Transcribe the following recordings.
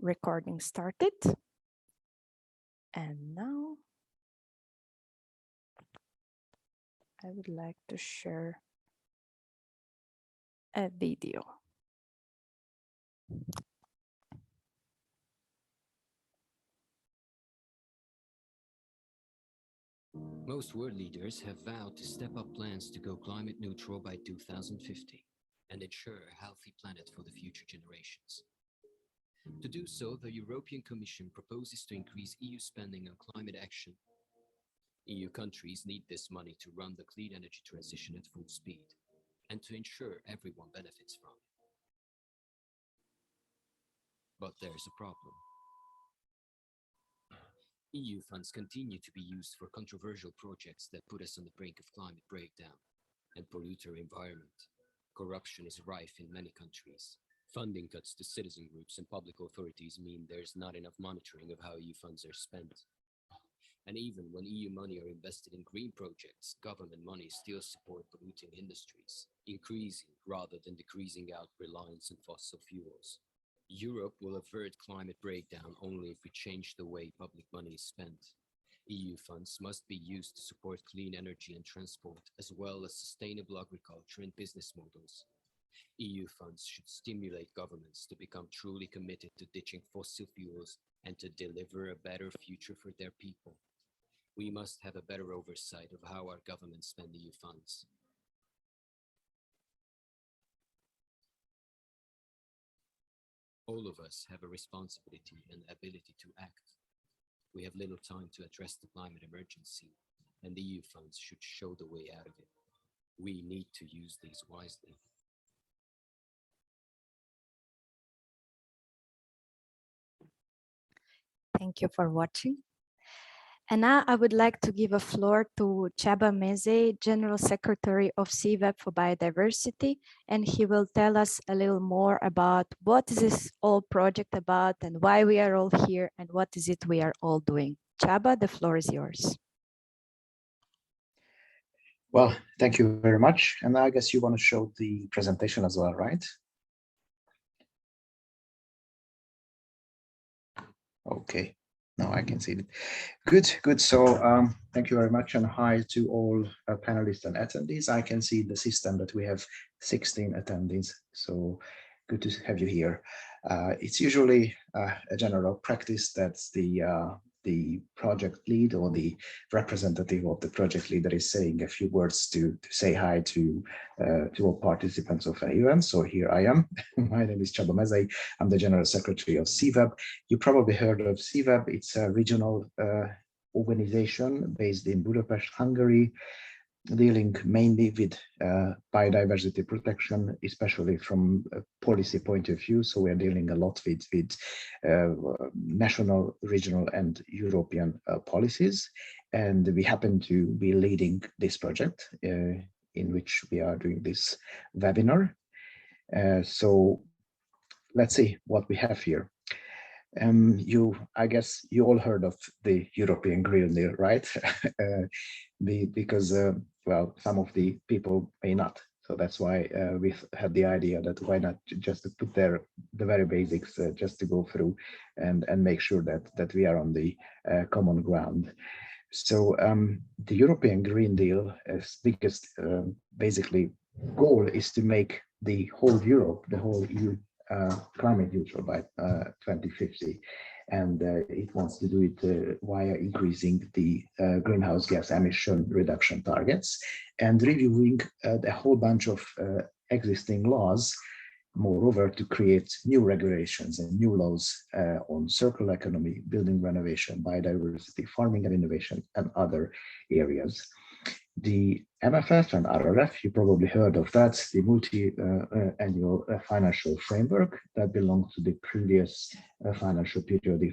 Recording started. And now I would like to share a video. Most world leaders have vowed to step up plans to go climate neutral by 2050 and ensure a healthy planet for the future generations. To do so, the European Commission proposes to increase EU spending on climate action. EU countries need this money to run the clean energy transition at full speed and to ensure everyone benefits from it. But there's a problem. EU funds continue to be used for controversial projects that put us on the brink of climate breakdown and pollute our environment. Corruption is rife in many countries. Funding cuts to citizen groups and public authorities mean there's not enough monitoring of how EU funds are spent. And even when EU money are invested in green projects, government money still support polluting industries, increasing rather than decreasing out reliance on fossil fuels. Europe will avert climate breakdown only if we change the way public money is spent. EU funds must be used to support clean energy and transport, as well as sustainable agriculture and business models. EU funds should stimulate governments to become truly committed to ditching fossil fuels and to deliver a better future for their people. We must have a better oversight of how our governments spend EU funds. All of us have a responsibility and ability to act. We have little time to address the climate emergency, and the EU funds should show the way out of it. We need to use these wisely. Thank you for watching. And now I would like to give a floor to Csaba Mezei, General Secretary of Sivab for Biodiversity, and he will tell us a little more about what is this whole project about and why we are all here and what is it we are all doing. Csaba, the floor is yours. Well, thank you very much. And I guess you want to show the presentation as well, right? Okay. No, I can see it. Good. So thank you very much, and hi to all panelists and attendees. I can see the system that we have 16 attendees, so good to have you here. It's usually a general practice that the project lead or the representative of the project leader is saying a few words to say hi to all participants of an event. So here I am. My name is Csaba Mezei. I'm the General Secretary of Sivab. You probably heard of Sivab. It's a regional organization based in Budapest, Hungary, dealing mainly with biodiversity protection, especially from a policy point of view. So we're dealing a lot with national, regional, and European policies. And we happen to be leading this project in which we are doing this webinar. So let's see what we have here. I guess you all heard of the European Green Deal, right? Because well, some of the people may not. So that's why we had the idea that why not just to put there the very basics, just to go through and make sure that we are on the common ground. So the European Green Deal's biggest basically goal is to make the whole Europe, the whole EU, climate neutral by 2050, and it wants to do it via increasing the greenhouse gas emission reduction targets and reviewing a whole bunch of existing laws, moreover to create new regulations and new laws on circular economy, building renovation, biodiversity, farming and innovation, and other areas. The MFF and RRF, you probably heard of that, the multi-annual financial framework that belongs to the previous financial period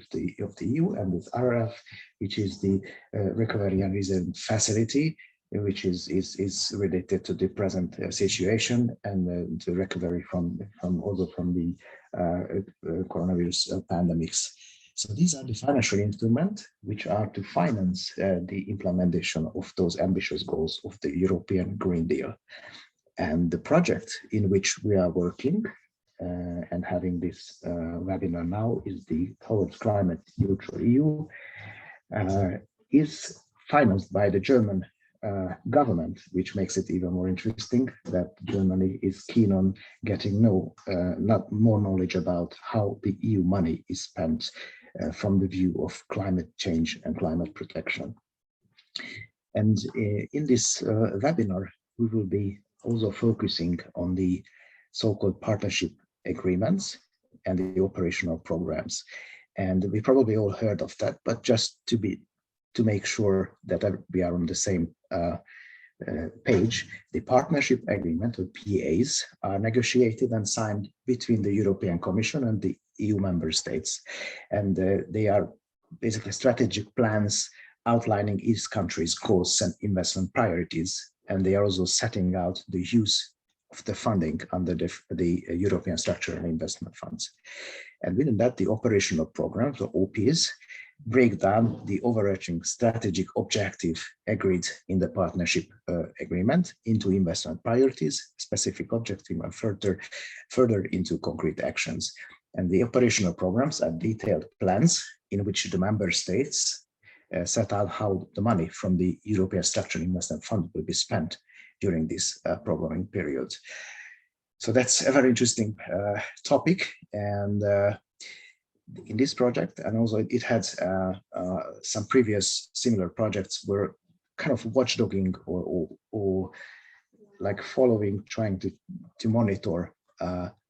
of the EU, and this RRF, which is the Recovery and Resilience Facility, which is related to the present situation and the recovery from the coronavirus pandemics. So these are the financial instruments which are to finance the implementation of those ambitious goals of the European Green Deal. And the project in which we are working, and and having this webinar now is the Towards Climate Neutral EU, is financed by the German government, which makes it even more interesting that Germany is keen on getting not more knowledge about how the EU money is spent from the view of climate change and climate protection. And in this webinar, we will be also focusing on the so-called partnership agreements and the operational programs. And we probably all heard of that, but just to make sure that we are on the same page, the partnership agreement, or PAs, are negotiated and signed between the European Commission and the EU member states. And they are basically strategic plans outlining each country's goals and investment priorities. And they are also setting out the use of the funding under the European Structural and Investment Funds. And within that, the operational programs, or OPs, break down the overarching strategic objective agreed in the partnership agreement into investment priorities, specific objective, and further into concrete actions. And the operational programs are detailed plans in which the member states set out how the money from the European Structural Investment Fund will be spent during this programming period. So that's a very interesting topic. And in this project, and also it had some previous similar projects were kind of watchdogging or like following, trying to monitor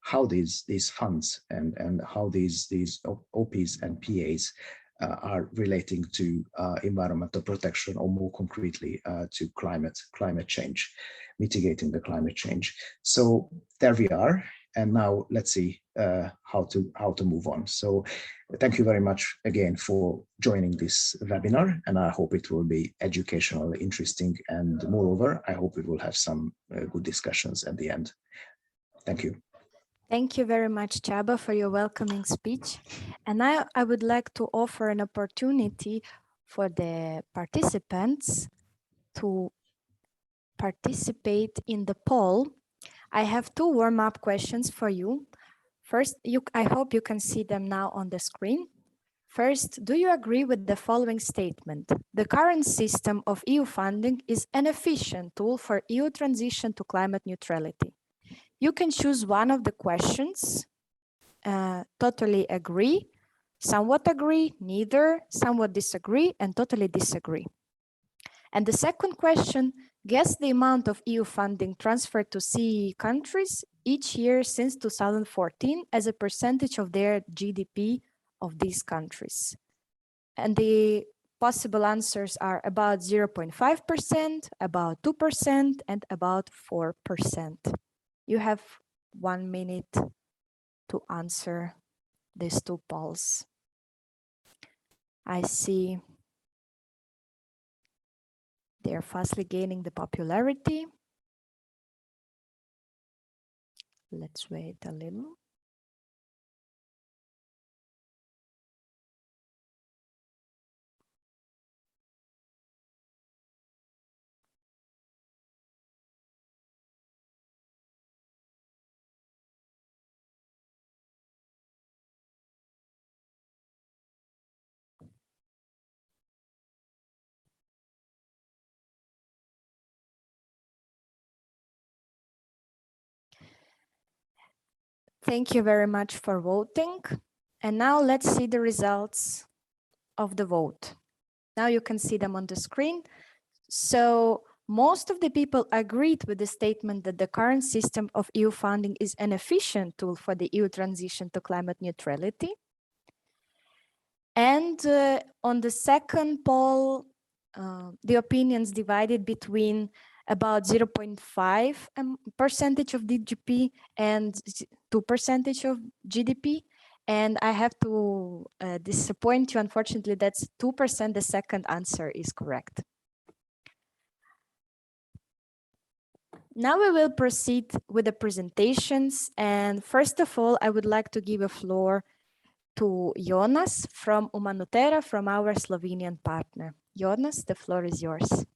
how these funds and how these OPs and PAs are relating to environmental protection, or more concretely to climate change, mitigating the climate change. So there we are. And now let's see how to move on. So thank you very much again for joining this webinar, and I hope it will be educational, interesting, and moreover, I hope we will have some good discussions at the end. Thank you. Thank you very much, Csaba, for your welcoming speech. And now I would like to offer an opportunity for the participants to participate in the poll. I have two warm-up questions for you. First, I hope you can see them now on the screen. First, do you agree with the following statement? The current system of EU funding is an efficient tool for EU transition to climate neutrality. You can choose one of the questions, totally agree, somewhat agree, neither, somewhat disagree, and totally disagree. And the second question, guess the amount of EU funding transferred to CEE countries each year since 2014 as a percentage of their GDP of these countries. And the possible answers are about 0.5%, about 2%, and about 4%. You have 1 minute to answer these two polls. I see they're fastly gaining the popularity. Let's wait a little. Thank you very much for voting. And now let's see the results of the vote. Now you can see them on the screen. So most of the people agreed with the statement that the current system of EU funding is an efficient tool for the EU transition to climate neutrality. And on the second poll, the opinions divided between about 0.5% of GDP and 2% of GDP. And I have to disappoint you, unfortunately, that's 2%. The second answer is correct. Now we will proceed with the presentations. And first of all, I would like to give a floor to Jonas from Umanotera, from our Slovenian partner. Jonas, the floor is yours.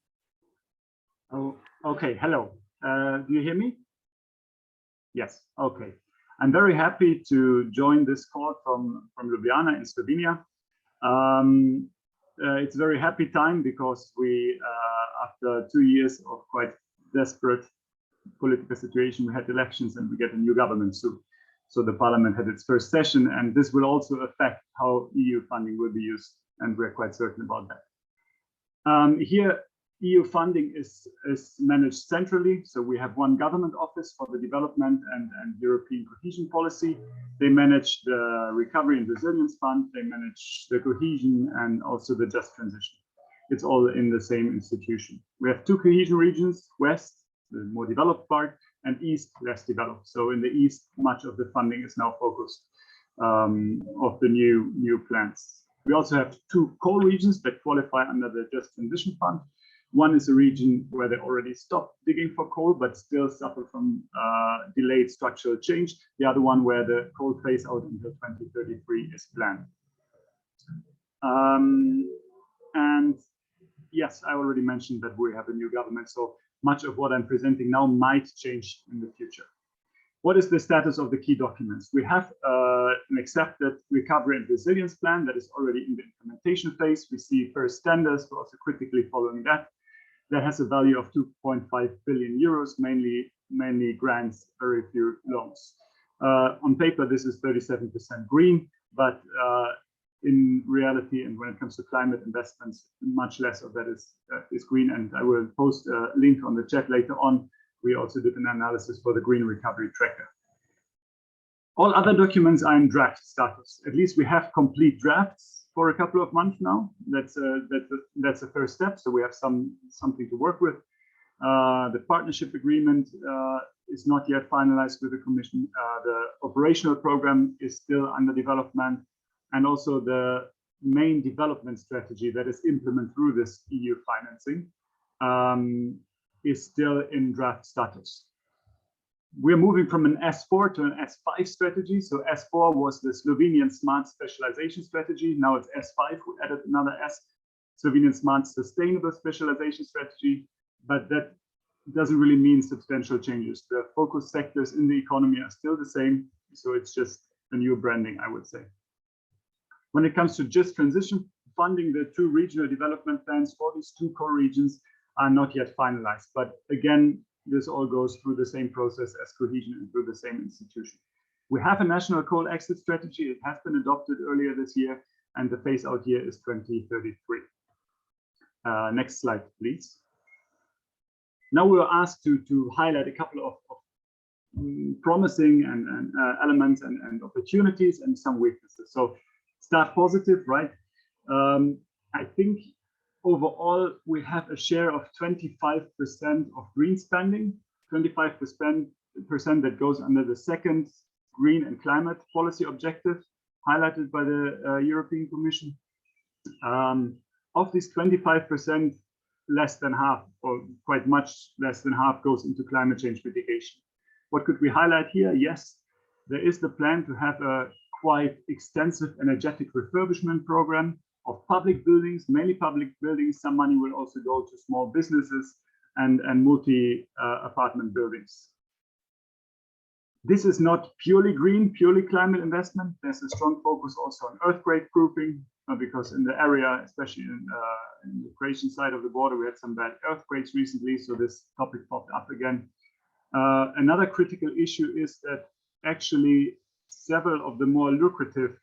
Oh, okay. Hello. Do you hear me? Yes. Okay. I'm very happy to join this call from Ljubljana in Slovenia. It's a very happy time because we, after 2 years of quite desperate political situation, we had elections and we get a new government soon. So the parliament had its first session, and this will also affect how EU funding will be used, and we're quite certain about that. Here, EU funding is managed centrally. So we have one government office for the development and European cohesion policy. They manage the Recovery and Resilience Fund. They manage the cohesion and also the just transition. It's all in the same institution. We have 2 cohesion regions, West, the more developed part, and East, less developed. So in the East, much of the funding is now focused of the new plans. We also have 2 core regions that qualify under the Just Transition Fund. One is a region where they already stopped digging for coal, but still suffer from delayed structural change. The other one where the coal phase out until 2033 is planned. And yes, I already mentioned that we have a new government, so much of what I'm presenting now might change in the future. What is the status of the key documents? We have an accepted recovery and resilience plan that is already in the implementation phase. We see first standards, but also critically following that. That has a value of 2.5 billion euros, mainly grants, very few loans. On paper, this is 37% green, but in reality, and when it comes to climate investments, much less of that is green. And I will post a link on the chat later on. We also did an analysis for the Green Recovery Tracker. All other documents are in draft status. At least we have complete drafts for a couple of months now. That's a first step. So we have something to work with. The partnership agreement is not yet finalized with the Commission. The operational program is still under development, and also the main development strategy that is implemented through this EU financing is still in draft status. We're moving from an S4 to an S5 strategy. So S4 was the Slovenian Smart Specialization Strategy. Now it's S5. We added another S, Slovenian Smart Sustainable Specialization Strategy. But that doesn't really mean substantial changes. The focus sectors in the economy are still the same. So it's just a new branding, I would say. When it comes to just transition funding, the 2 regional development plans for these 2 core regions are not yet finalized. But again, this all goes through the same process as cohesion and through the same institution. We have a national coal exit strategy. It has been adopted earlier this year, and the phase out year is 2033. Next slide, please. Now we were asked to highlight a couple of promising and elements and opportunities and some weaknesses. So start positive, right? I think overall, we have a share of 25% of green spending, 25% that goes under the second green and climate policy objective highlighted by the European Commission. Of these 25%, less than half, or quite much less than half, goes into climate change mitigation. What could we highlight here? Yes, there is the plan to have a quite extensive energetic refurbishment program of public buildings, mainly public buildings. Some money will also go to small businesses and multi-apartment buildings. This is not purely green, purely climate investment. There's a strong focus also on earthquake proofing, because in the area, especially in the Croatian side of the border, we had some bad earthquakes recently, so this topic popped up again. Another critical issue is that actually several of the more lucrative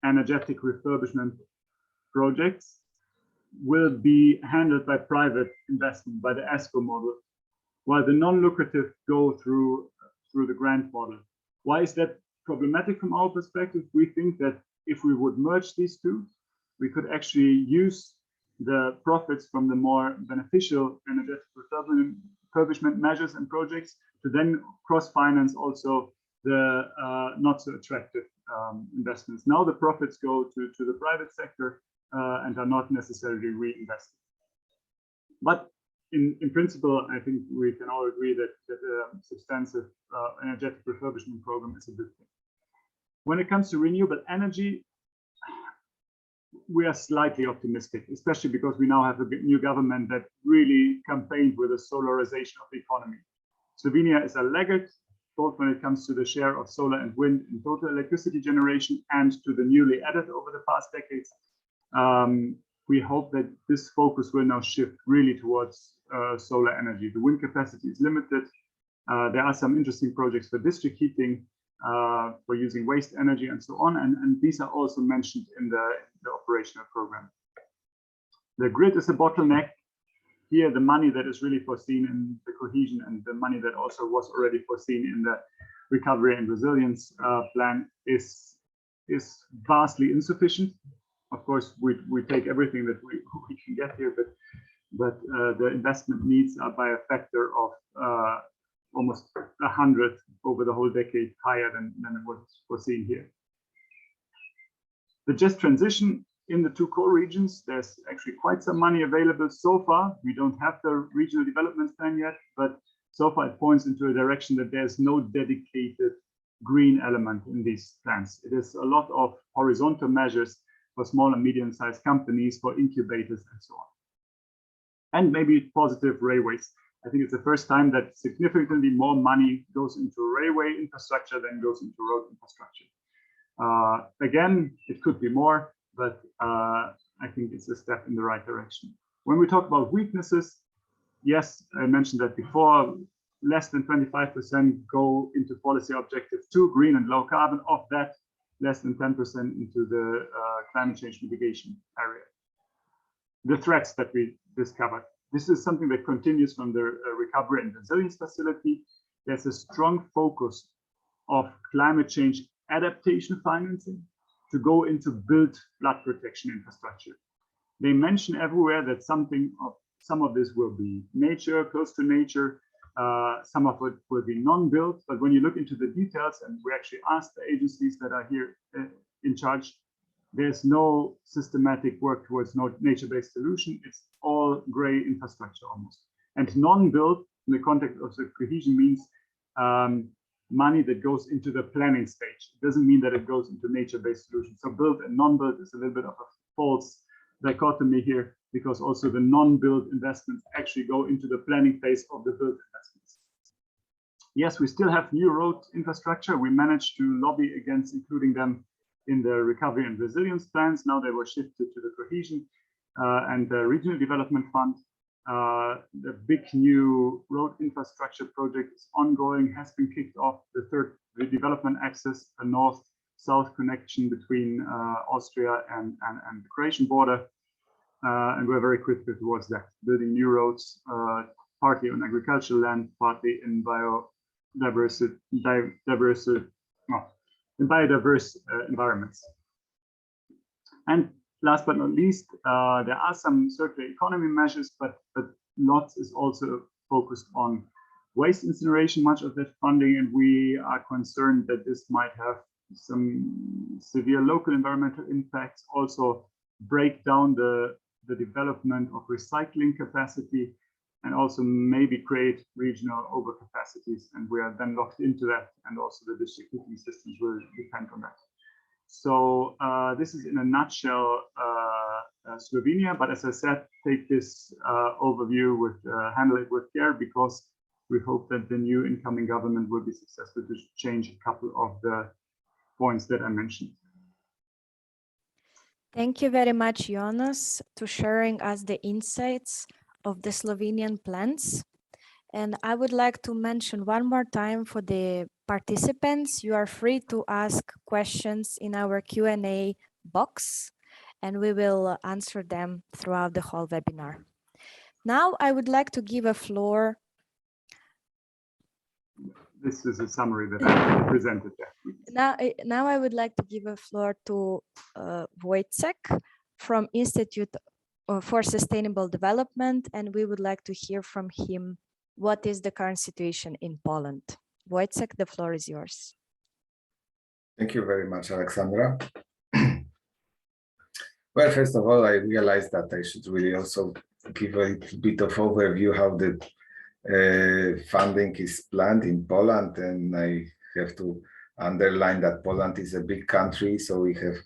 energetic refurbishment projects will be handled by private investment, by the ESCO model, while the non-lucrative go through the grant model. Why is that problematic from our perspective? We think that if we would merge these two, we could actually use the profits from the more beneficial energetic refurbishment measures and projects to then cross-finance also the not so attractive investments. Now the profits go to the private sector and are not necessarily reinvested. But in principle, I think we can all agree that a substantive energetic refurbishment program is a good thing. When it comes to renewable energy, we are slightly optimistic, especially because we now have a new government that really campaigned with the solarization of the economy. Slovenia is a laggard both when it comes to the share of solar and wind in total electricity generation and to the newly added over the past decades. We hope that this focus will now shift really towards solar energy. The wind capacity is limited. There are some interesting projects for district heating, for using waste energy and so on. And these are also mentioned in the operational program. The grid is a bottleneck. Here, the money that is really foreseen in the cohesion and the money that also was already foreseen in the recovery and resilience plan is vastly insufficient. Of course, we take everything that we can get here, but the investment needs are by a factor of almost 100 over the whole decade higher than it was foreseen here. The just transition in the two core regions, there's actually quite some money available so far. We don't have the regional development plan yet, but so far it points into a direction that there's no dedicated green element in these plans. It is a lot of horizontal measures for small and medium-sized companies, for incubators and so on. And maybe positive railways. I think it's the first time that significantly more money goes into railway infrastructure than goes into road infrastructure. Again, it could be more, but I think it's a step in the right direction. When we talk about weaknesses, yes, I mentioned that before, less than 25% go into policy objective 2, green and low carbon. Of that, less than 10% into the climate change mitigation area. The threats that we discovered. This is something that continues from the recovery and resilience facility. There's a strong focus of climate change adaptation financing to go into build flood protection infrastructure. They mention everywhere that some of this will be nature, close to nature, some of it will be non-built, but when you look into the details, and we actually asked the agencies that are here in charge, there's no systematic work towards no nature-based solution. It's all gray infrastructure almost. And non-built in the context of the cohesion means money that goes into the planning stage. It doesn't mean that it goes into nature-based solutions. So built and non-built is a little bit of a false dichotomy here, because also the non-built investments actually go into the planning phase of the built investments. Yes, we still have new road infrastructure. We managed to lobby against including them in the recovery and resilience plans. Now they were shifted to the cohesion and the regional development fund. The big new road infrastructure project is ongoing, has been kicked off. The third development axis, a north-south connection between Austria and the Croatian border. And we're very critical towards that, building new roads, partly on agricultural land, partly in biodiverse environments. And last but not least, there are some circular economy measures, but lots is also focused on waste incineration, much of that funding, and we are concerned that this might have some severe local environmental impacts, also break down the development of recycling capacity, and also maybe create regional overcapacities, and we are then locked into that, and also the district heating systems will depend on that. So this is in a nutshell Slovenia, but as I said, take this overview with handle it with care, because we hope that the new incoming government will be successful to change a couple of the points that I mentioned. Thank you very much, Jonas, to sharing us the insights of the Slovenian plans. And I would like to mention one more time for the participants, you are free to ask questions in our Q&A box, and we will answer them throughout the whole webinar. Now I would like to give a floor. This is a summary that I presented there. Now I would like to give a floor to Wojciech from Institute for Sustainable Development, and we would like to hear from him what is the current situation in Poland. Wojciech, the floor is yours. Thank you very much, Aleksandra. Well, first of all, I realized that I should really also give a little bit of overview how the funding is planned in Poland, and I have to underline that Poland is a big country, so we have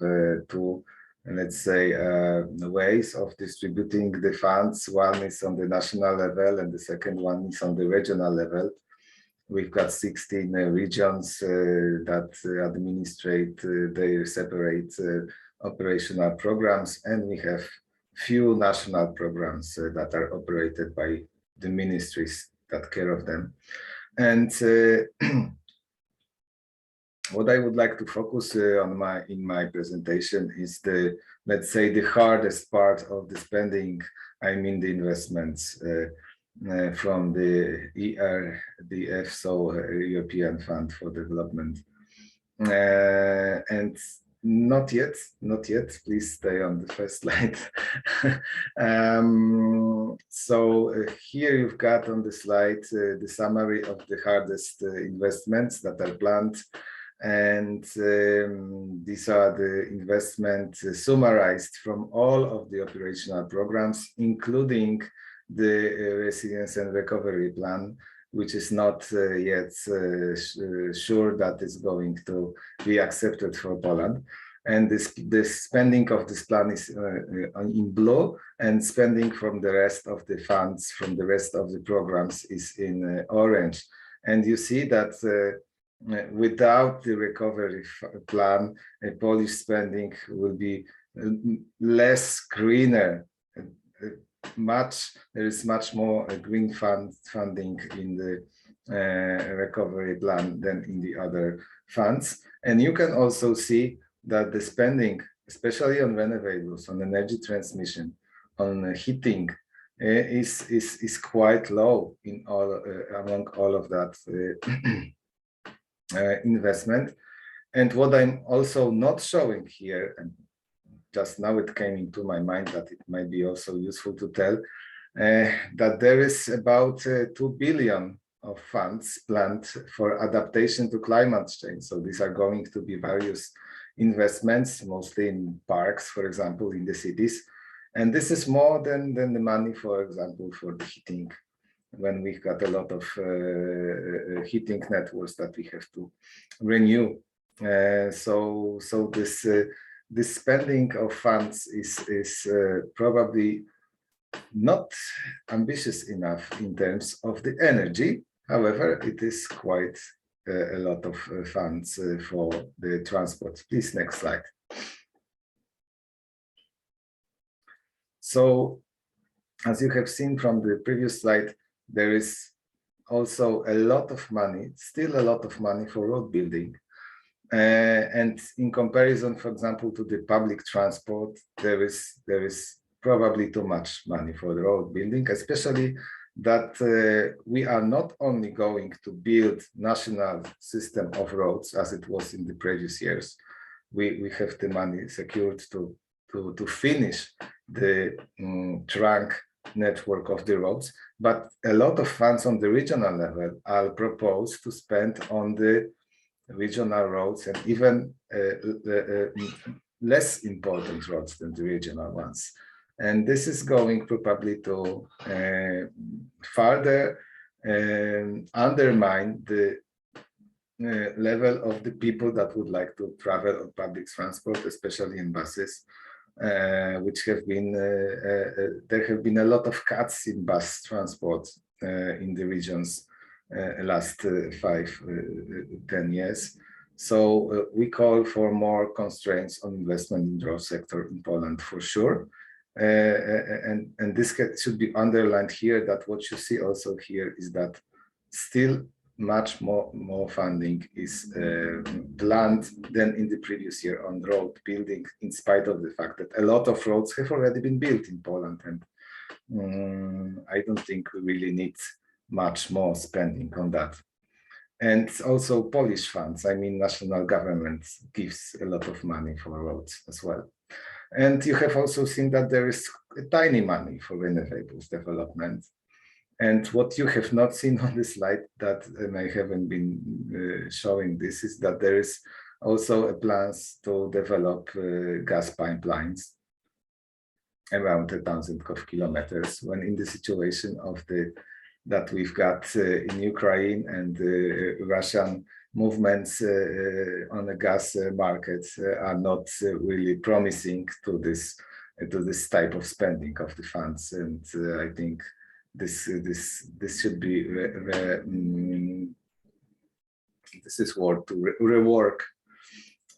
two, let's say, ways of distributing the funds. One is on the national level, and the second one is on the regional level. We've got 16 regions that administrate their separate operational programs, and we have few national programs that are operated by the ministries that care of them. And what I would like to focus on in my presentation is the, let's say, the hardest part of the spending. I mean the investments from the ERDF, so European Fund for Development. And not yet, please stay on the first slide. Here you've got on the slide the summary of the hardest investments that are planned. And these are the investments summarized from all of the operational programs, including the Resilience and Recovery Plan, which is not yet sure that is going to be accepted for Poland. And the spending of this plan is in blue, and spending from the rest of the funds, from the rest of the programs, is in orange. And you see that without the recovery plan, Polish spending will be less greener. There is much more green funding in the recovery plan than in the other funds. And you can also see that the spending, especially on renewables, on energy transmission, on heating, is quite low in all among all of that investment. And what I'm also not showing here, and just now it came into my mind that it might be also useful to tell, that there is about 2 billion of funds planned for adaptation to climate change. So these are going to be various investments, mostly in parks, for example, in the cities. And this is more than the money, for example, for the heating, when we've got a lot of heating networks that we have to renew. So this spending of funds is probably not ambitious enough in terms of the energy. However, it is quite a lot of funds for the transport. Please, next slide. So, as you have seen from the previous slide, there is also a lot of money, still a lot of money for road building. And in comparison, for example, to the public transport, there is probably too much money for the road building, especially that we are not only going to build national system of roads as it was in the previous years. We have the money secured to finish the trunk network of the roads, but a lot of funds on the regional level are proposed to spend on the regional roads, and even less important roads than the regional ones. And this is going probably to further undermine the level of the people that would like to travel on public transport, especially in buses, which have been, there have been a lot of cuts in bus transport in the regions last 5-10 years. So we call for more constraints on investment in the road sector in Poland for sure. And this should be underlined here, that what you see also here is that still much more funding is planned than in the previous year on road building, in spite of the fact that a lot of roads have already been built in Poland. And I don't think we really need much more spending on that. And also Polish funds, I mean, national government gives a lot of money for roads as well. And you have also seen that there is a tiny money for renewables development. And what you have not seen on the slide, that I haven't been showing this, is that there is also a plans to develop gas pipelines around 1,000 kilometers, when in the situation of that we've got in Ukraine and Russian movements on the gas market are not really promising to this type of spending of the funds. And I think this should be this is work to rework.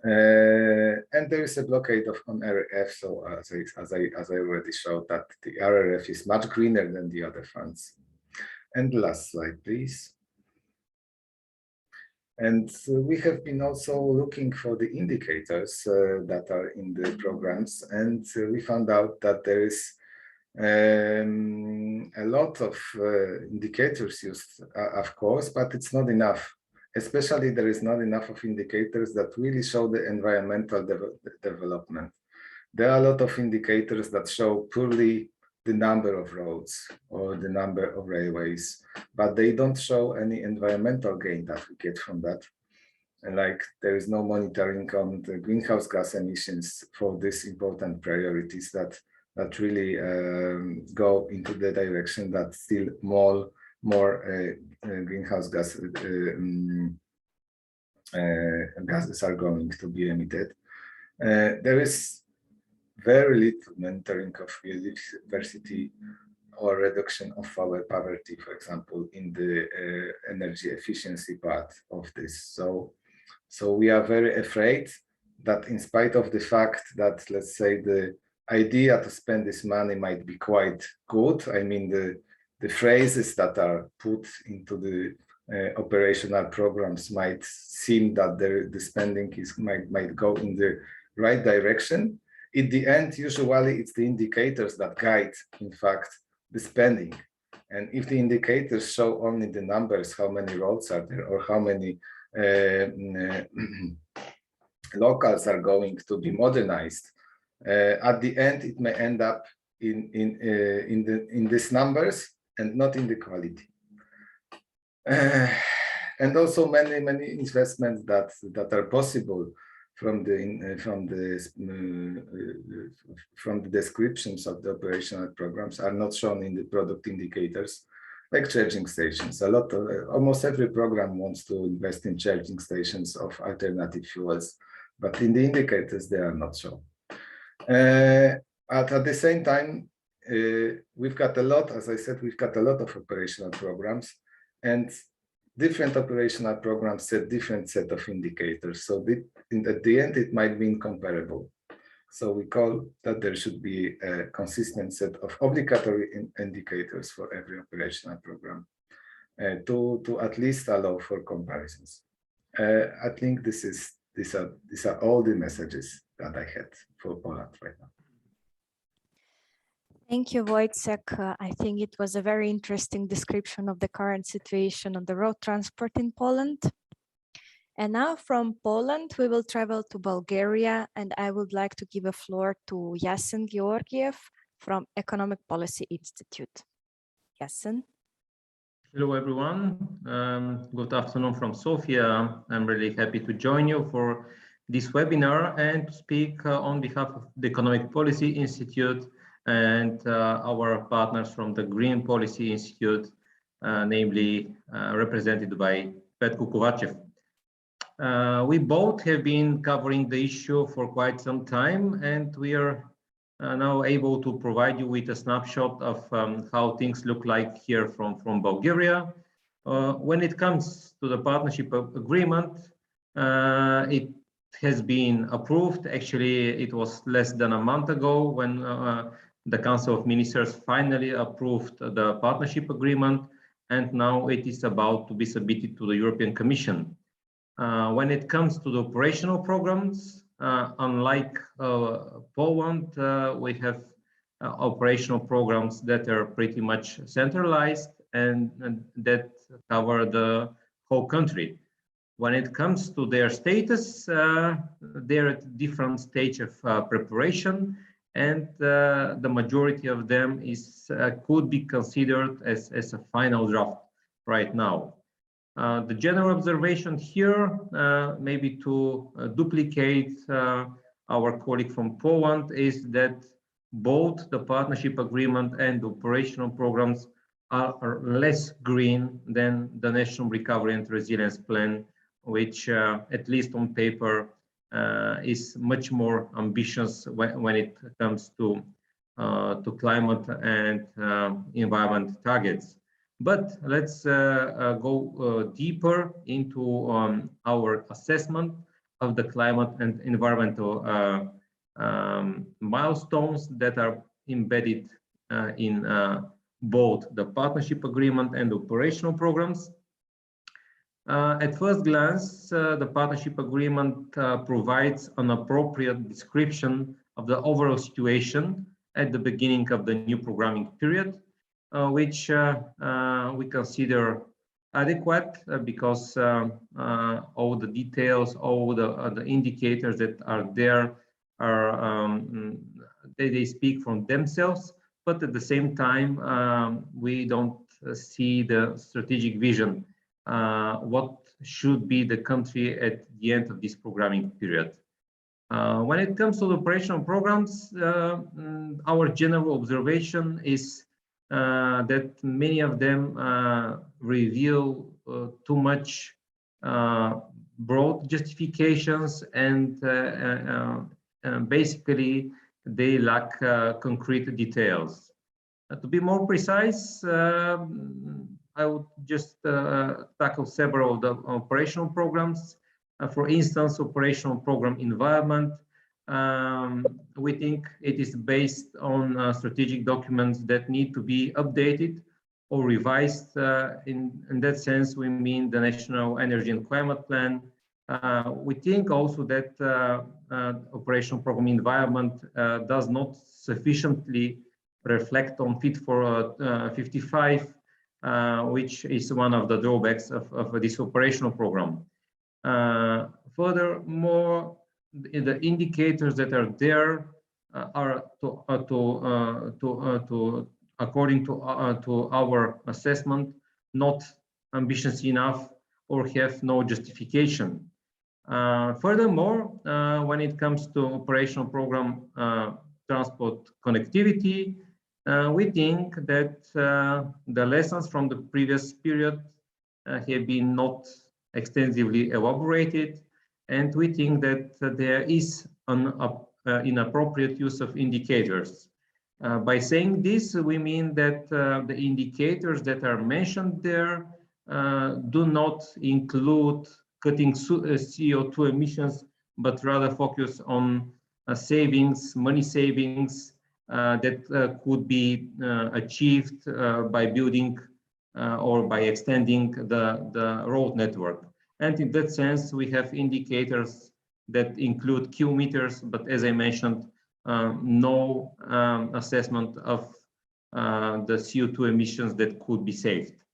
And there is a blockade on RRF. So as I already showed, that the RRF is much greener than the other funds. And the last slide, please. And we have been also looking for the indicators that are in the programs, and we found out that there is a lot of indicators used, of course, but it's not enough. Especially, there is not enough of indicators that really show the environmental development. There are a lot of indicators that show purely the number of roads or the number of railways, but they don't show any environmental gain that we get from that. And like there is no monitoring on the greenhouse gas emissions for these important priorities that really go into the direction that still more greenhouse gases are going to be emitted. There is very little monitoring of biodiversity or reduction of our poverty, for example, in the energy efficiency part of this. So we are very afraid that in spite of the fact that, let's say, the idea to spend this money might be quite good. I mean, the phrases that are put into the operational programs might seem that the spending might go in the right direction. In the end, usually it's the indicators that guide, in fact, the spending. And if the indicators show only the numbers, how many roads are there or how many locals are going to be modernized, at the end it may end up in these numbers and not in the quality. And also many investments that are possible from the descriptions of the operational programs are not shown in the product indicators, like charging stations. Almost every program wants to invest in charging stations of alternative fuels, but in the indicators they are not shown. At the same time, we've got a lot, as I said, we've got a lot of operational programs, and different operational programs set different set of indicators. So at the end, it might be incomparable. So we call that there should be a consistent set of obligatory indicators for every operational program to at least allow for comparisons. I think these are all the messages that I had for Poland right now. Thank you, Wojciech. I think it was a very interesting description of the current situation on the road transport in Poland. And now from Poland, we will travel to Bulgaria, and I would like to give a floor to Yasen Georgiev from Economic Policy Institute. Yasen. Hello, everyone. Good afternoon from Sofia. I'm really happy to join you for this webinar and to speak on behalf of the Economic Policy Institute and our partners from the Green Policy Institute, namely represented by Petko Kovacev. We both have been covering the issue for quite some time, and we are now able to provide you with a snapshot of how things look like here from Bulgaria. When it comes to the partnership agreement, it has been approved. Actually, it was less than a month ago when the Council of Ministers finally approved the partnership agreement, and now it is about to be submitted to the European Commission. When it comes to the operational programs, unlike Poland, we have operational programs that are pretty much centralized and that cover the whole country. When it comes to their status, they're at different stage of preparation, and the majority of them could be considered as a final draft right now. The general observation here, maybe to duplicate our colleague from Poland, is that both the partnership agreement and the operational programs are less green than the National Recovery and Resilience Plan, which at least on paper is much more ambitious when it comes to climate and environment targets. But let's go deeper into our assessment of the climate and environmental milestones that are embedded in both the partnership agreement and operational programs. At first glance, the partnership agreement provides an appropriate description of the overall situation at the beginning of the new programming period, which we consider adequate because all the details, all the indicators that are there are they speak from themselves, but at the same time we don't see the strategic vision, what should be the country at the end of this programming period. When it comes to the operational programs, our general observation is that many of them reveal too much broad justifications, and basically they lack concrete details. To be more precise, I would just tackle several of the operational programs. For instance, operational program environment, we think it is based on strategic documents that need to be updated or revised. In that sense, we mean the National Energy and Climate Plan. We think also that operational program environment does not sufficiently reflect on Fit for 55, which is one of the drawbacks of this operational program. Furthermore, the indicators that are there are according to our assessment, not ambitious enough or have no justification. Furthermore, when it comes to operational program transport connectivity, we think that the lessons from the previous period have been not extensively elaborated, and we think that there is an inappropriate use of indicators. By saying this, we mean that the indicators that are mentioned there do not include cutting CO2 emissions, but rather focus on savings, money savings that could be achieved by building or by extending the road network. And in that sense, we have indicators that include kilometers, but as I mentioned, no assessment of the CO2 emissions that could be saved.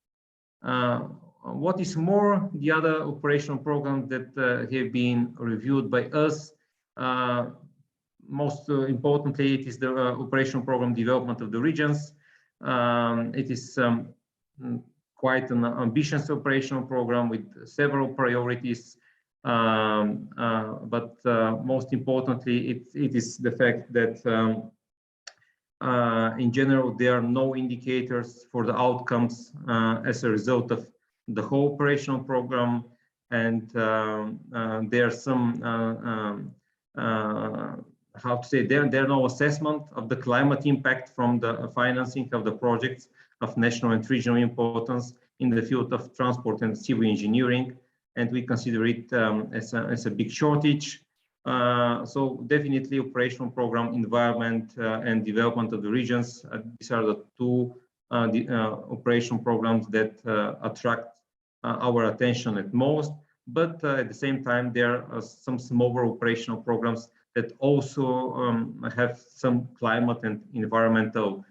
What is more, the other operational programs that have been reviewed by us, most importantly, it is the operational program development of the regions. It is quite an ambitious operational program with several priorities, but most importantly, it is the fact that in general, there are no indicators for the outcomes as a result of the whole operational program, and there are some how to say, there are no assessment of the climate impact from the financing of the projects of national and regional importance in the field of transport and civil engineering, and we consider it as a big shortage. So definitely operational program environment and development of the regions, these are the two operational programs that attract our attention at most, but at the same time there are some smaller operational programs that also have some climate and environmental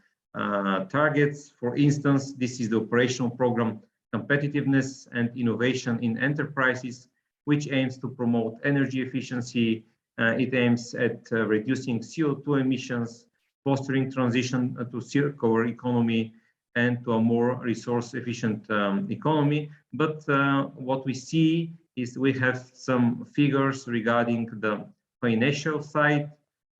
targets. For instance, this is the operational program Competitiveness and Innovation in Enterprises, which aims to promote energy efficiency. It aims at reducing CO2 emissions, fostering transition to circular economy and to a more resource efficient economy. But what we see is we have some figures regarding the financial side,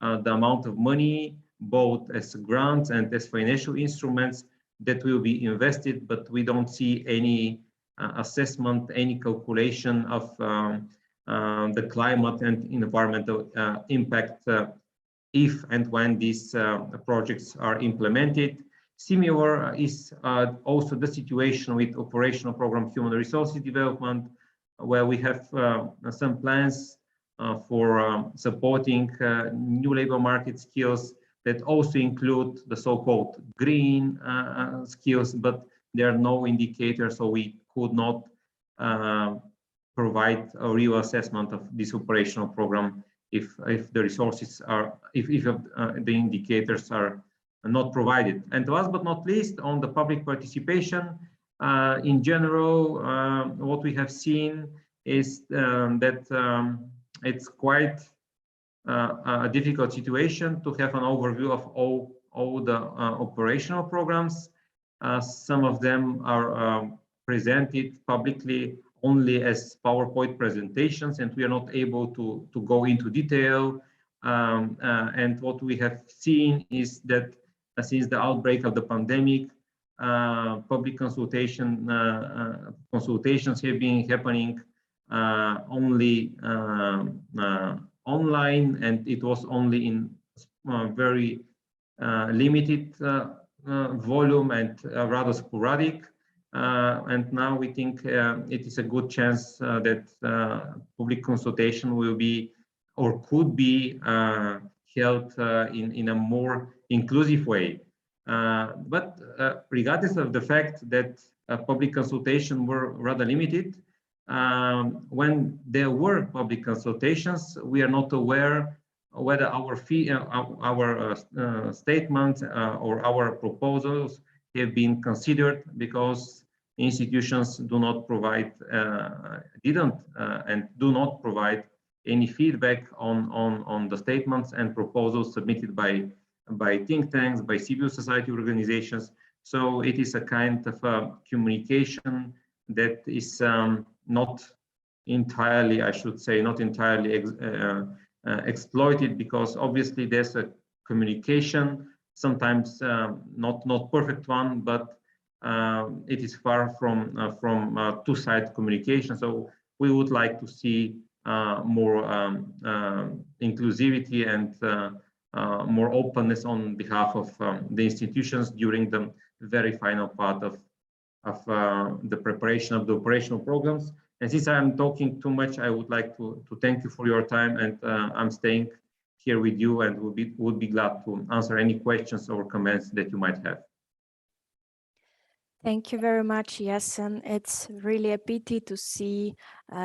the amount of money, both as grants and as financial instruments that will be invested, but we don't see any assessment, any calculation of the climate and environmental impact if and when these projects are implemented. Similar is also the situation with operational program Human Resources Development, where we have some plans for supporting new labor market skills that also include the so-called green skills, but there are no indicators, so we could not provide a real assessment of this operational program if the resources are, if the indicators are not provided. And last but not least, on the public participation, in general, what we have seen is that it's quite a difficult situation to have an overview of all the operational programs. Some of them are presented publicly only as PowerPoint presentations, and we are not able to go into detail. And what we have seen is that since the outbreak of the pandemic, public consultations have been happening only online, and it was only in very limited volume and rather sporadic. And now we think it is a good chance that public consultation will be or could be held in a more inclusive way. But regardless of the fact that public consultation were rather limited, when there were public consultations, we are not aware whether our statements or our proposals have been considered, because institutions do not provide, and do not provide any feedback on the statements and proposals submitted by think tanks, by civil society organizations. So it is a kind of communication that is not entirely, I should say, not entirely exploited, because obviously there's a communication, sometimes not perfect one, but it is far from two-sided communication. So we would like to see more inclusivity and more openness on behalf of the institutions during the very final part of the preparation of the operational programs. And since I'm talking too much, I would like to thank you for your time, and I'm staying here with you and would be glad to answer any questions or comments that you might have. Thank you very much, Jasen. It's really a pity to see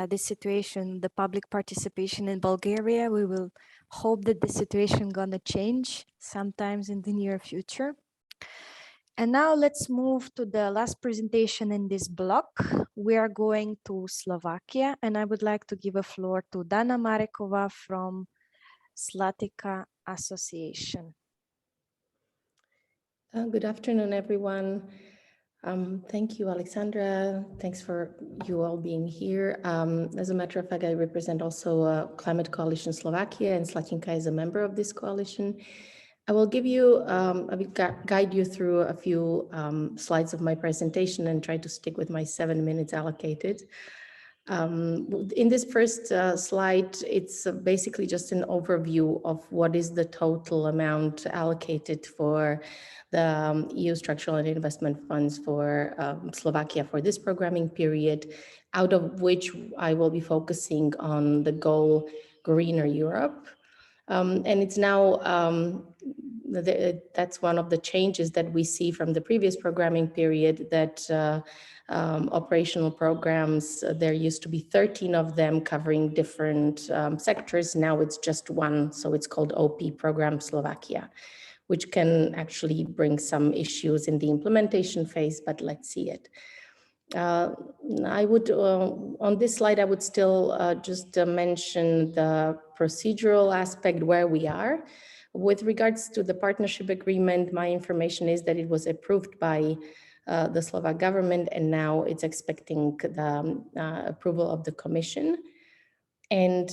the situation, the public participation in Bulgaria. We will hope that the situation gonna change sometimes in the near future. And now let's move to the last presentation in this block. We are going to Slovakia, and I would like to give a floor to Dana Marekova from Slatika Association. Good afternoon, everyone. Thank you, Aleksandra. Thanks for you all being here. As a matter of fact, I represent also Climate Coalition Slovakia, and Slatinka is a member of this coalition. I will give you, I will guide you through a few slides of my presentation and try to stick with my 7 minutes allocated. In this first slide, it's basically just an overview of what is the total amount allocated for the EU structural and investment funds for Slovakia for this programming period, out of which I will be focusing on the goal Greener Europe. And it's now, that's one of the changes that we see from the previous programming period, that operational programs, there used to be 13 of them covering different sectors. Now it's just one, so it's called OP Program Slovakia, which can actually bring some issues in the implementation phase, but let's see it. I would, on this slide, I would still just mention the procedural aspect where we are. With regards to the partnership agreement, my information is that it was approved by the Slovak government, and now it's expecting the approval of the Commission. And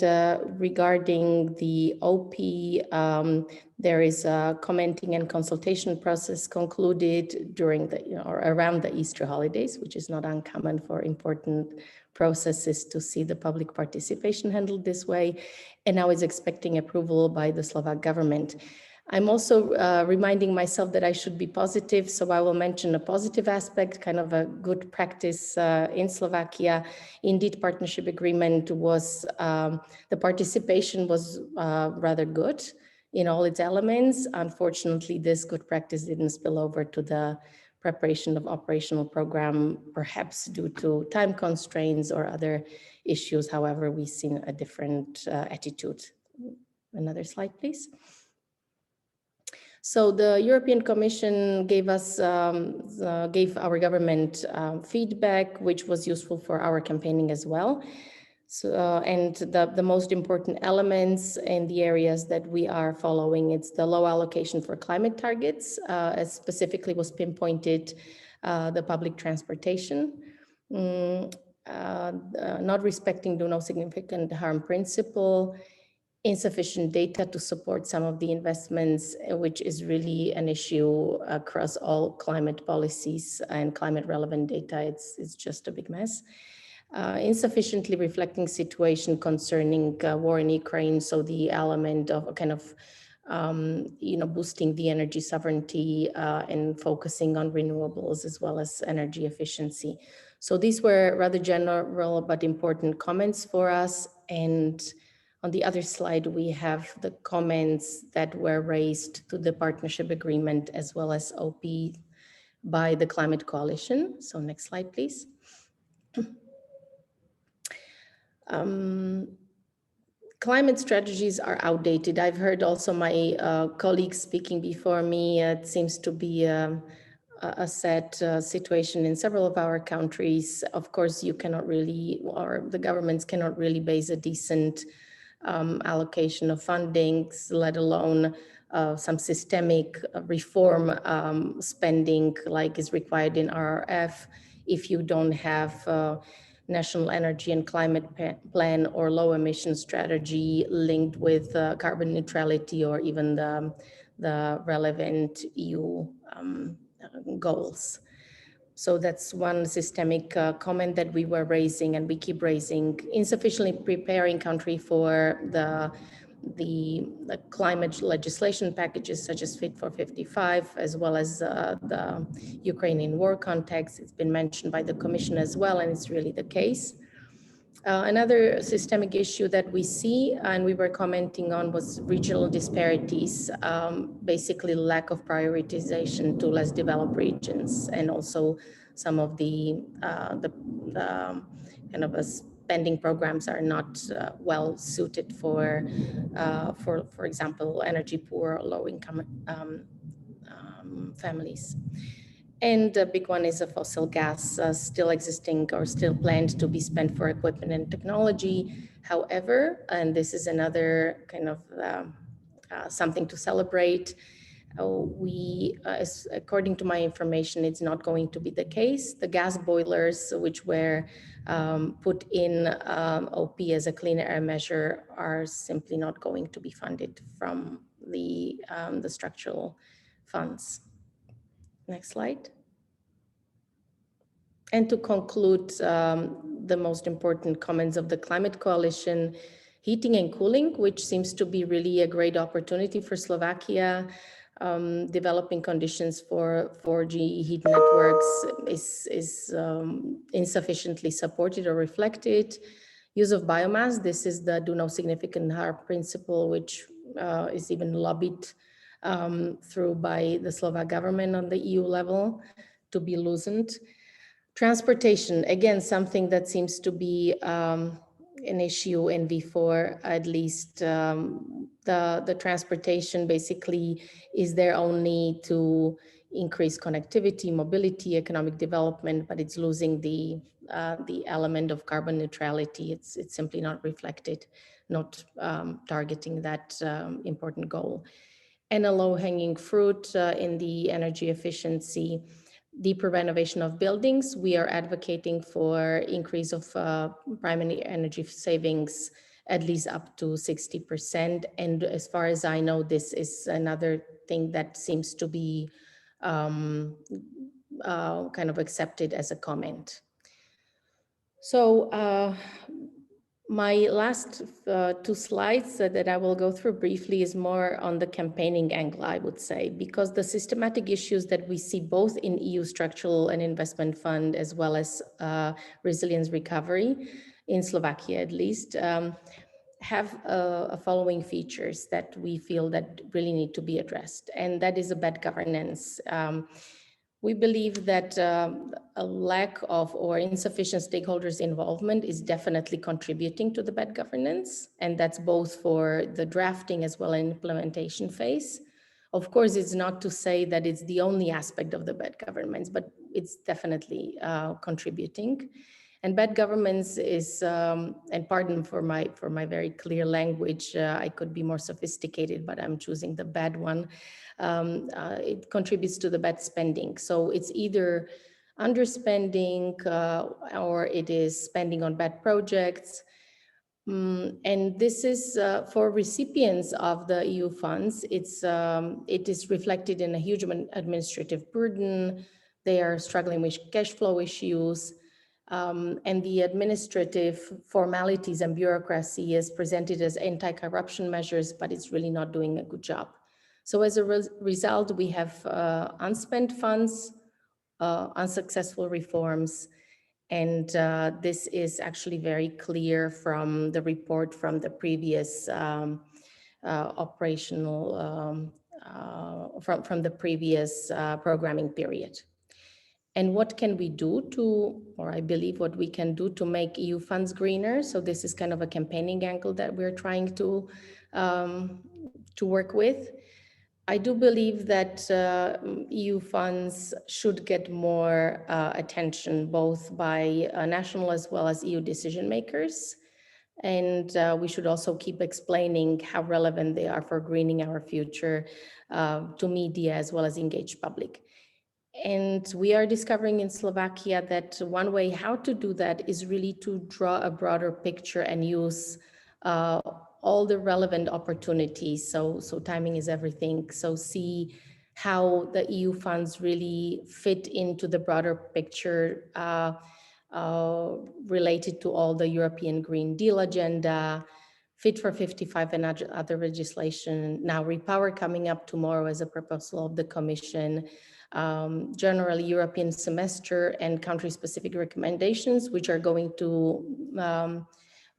regarding the OP, there is a commenting and consultation process concluded during the, or around the Easter holidays, which is not uncommon for important processes to see the public participation handled this way. And now it's expecting approval by the Slovak government. I'm also reminding myself that I should be positive, so I will mention a positive aspect, kind of a good practice in Slovakia. Indeed, partnership agreement was, the participation was rather good in all its elements. Unfortunately, this good practice didn't spill over to the preparation of operational program, perhaps due to time constraints or other issues. However, we've seen a different attitude. Another slide, please. So the European Commission gave us, gave our government feedback, which was useful for our campaigning as well. So, and the most important elements in the areas that we are following, it's the low allocation for climate targets, as specifically was pinpointed the public transportation, not respecting do no significant harm principle, insufficient data to support some of the investments, which is really an issue across all climate policies and climate relevant data. It's just a big mess. Insufficiently reflecting situation concerning war in Ukraine. So the element of a kind of, boosting the energy sovereignty and focusing on renewables as well as energy efficiency. So these were rather general but important comments for us. And on the other slide, we have the comments that were raised to the partnership agreement as well as OP by the Climate Coalition. So next slide, please. Climate strategies are outdated. I've heard also my colleagues speaking before me. It seems to be a sad situation in several of our countries. Of course, you cannot really, or the governments cannot really base a decent allocation of fundings, let alone some systemic reform spending like is required in RRF if you don't have national energy and climate plan or low emission strategy linked with carbon neutrality or even the relevant EU goals. So that's one systemic comment that we were raising and we keep raising. Insufficiently preparing country for the climate legislation packages such as Fit for 55, as well as the Ukrainian war context. It's been mentioned by the Commission as well, and it's really the case. Another systemic issue that we see and we were commenting on was regional disparities, basically lack of prioritization to less developed regions, and also some of the kind of spending programs are not well suited for example, energy poor or low income families. And a big one is a fossil gas still existing or still planned to be spent for equipment and technology. However, and this is another kind of something to celebrate, according to my information, it's not going to be the case. The gas boilers, which were put in OP as a clean air measure, are simply not going to be funded from the structural funds. Next slide. And to conclude, the most important comments of the Climate Coalition, heating and cooling, which seems to be really a great opportunity for Slovakia. Developing conditions for 4G heat networks is insufficiently supported or reflected. Use of biomass, this is the do no significant harm principle, which is even lobbied through by the Slovak government on the EU level to be loosened. Transportation, again, something that seems to be an issue in V4, at least the transportation basically is there only to increase connectivity, mobility, economic development, but it's losing the element of carbon neutrality. It's simply not reflected, not targeting that important goal. And a low-hanging fruit in the energy efficiency, deeper renovation of buildings. We are advocating for increase of primary energy savings at least up to 60%. And as far as I know, this is another thing that seems to be kind of accepted as a comment. So My last two slides that I will go through briefly is more on the campaigning angle, I would say, because the systematic issues that we see both in EU structural and investment fund as well as resilience recovery, in Slovakia at least, have a following features that we feel that really need to be addressed, and that is a bad governance. We believe that a lack of or insufficient stakeholders' involvement is definitely contributing to the bad governance, and that's both for the drafting as well as implementation phase. Of course, it's not to say that it's the only aspect of the bad governance, but it's definitely contributing. And bad governance is, and pardon for my very clear language, I could be more sophisticated, but I'm choosing the bad one. It contributes to the bad spending. So it's either underspending or it is spending on bad projects. And this is for recipients of the EU funds, it is reflected in a huge administrative burden. They are struggling with cash flow issues. And the administrative formalities and bureaucracy is presented as anti-corruption measures, but it's really not doing a good job. So as a result, we have unspent funds, unsuccessful reforms, and this is actually very clear from the report from the previous operational, from the previous programming period. And what can we do to, or I believe what we can do to make EU funds greener? So this is kind of a campaigning angle that we're trying to work with. I do believe that EU funds should get more attention, both by national as well as EU decision makers. And we should also keep explaining how relevant they are for greening our future to media as well as engaged public. And we are discovering in Slovakia that one way how to do that is really to draw a broader picture and use all the relevant opportunities. So timing is everything. So see how the EU funds really fit into the broader picture related to all the European Green Deal agenda, Fit for 55 and other legislation. Now Repower coming up tomorrow as a proposal of the Commission. Generally European semester and country-specific recommendations, which are going to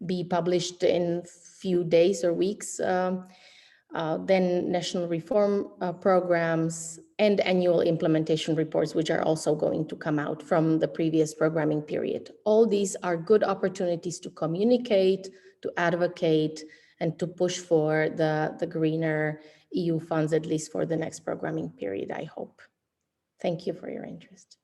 be published in few days or weeks. Then national reform programs and annual implementation reports, which are also going to come out from the previous programming period. All these are good opportunities to communicate, to advocate, and to push for the greener EU funds, at least for the next programming period, I hope. Thank you for your interest.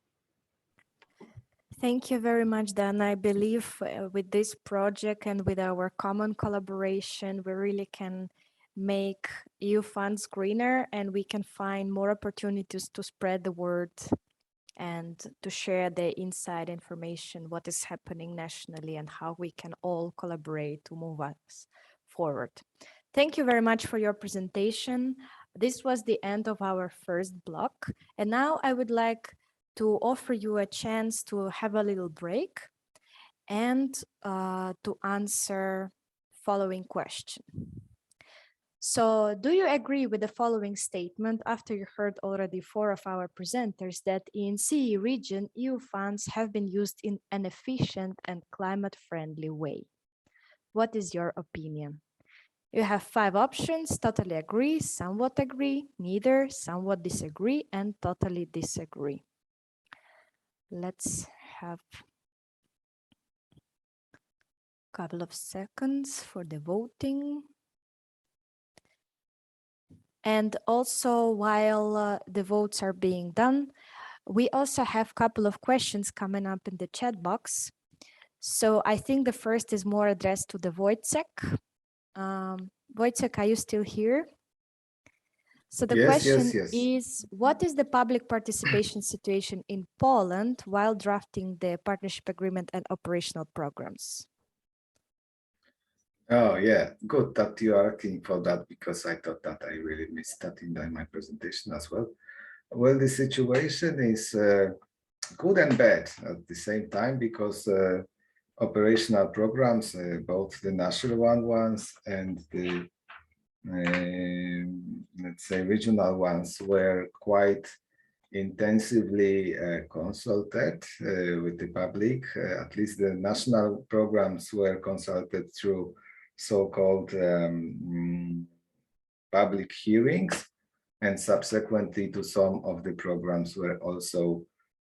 Thank you very much, Dan. I believe with this project and with our common collaboration, we really can make EU funds greener, and we can find more opportunities to spread the word and to share the inside information, what is happening nationally and how we can all collaborate to move us forward. Thank you very much for your presentation. This was the end of our first block, and now I would like to offer you a chance to have a little break and to answer following question. So do you agree with the following statement after you heard already 4 of our presenters that in CE region, EU funds have been used in an efficient and climate-friendly way? What is your opinion? You have 5 options: totally agree, somewhat agree, neither, somewhat disagree, and totally disagree. Let's have a couple of seconds for the voting. And also, while the votes are being done, we also have a couple of questions coming up in the chat box. So I think the first is more addressed to the Wojciech. Wojciech, are you still here? So the question is, what is the public participation situation in Poland while drafting the partnership agreement and operational programs? Oh, yeah, good that you are asking for that, because I thought that I really missed that in my presentation as well. Well, the situation is good and bad at the same time, because operational programs, both the national ones and the let's say regional ones, were quite intensively consulted with the public. At least the national programs were consulted through so-called public hearings, and subsequently to some of the programs were also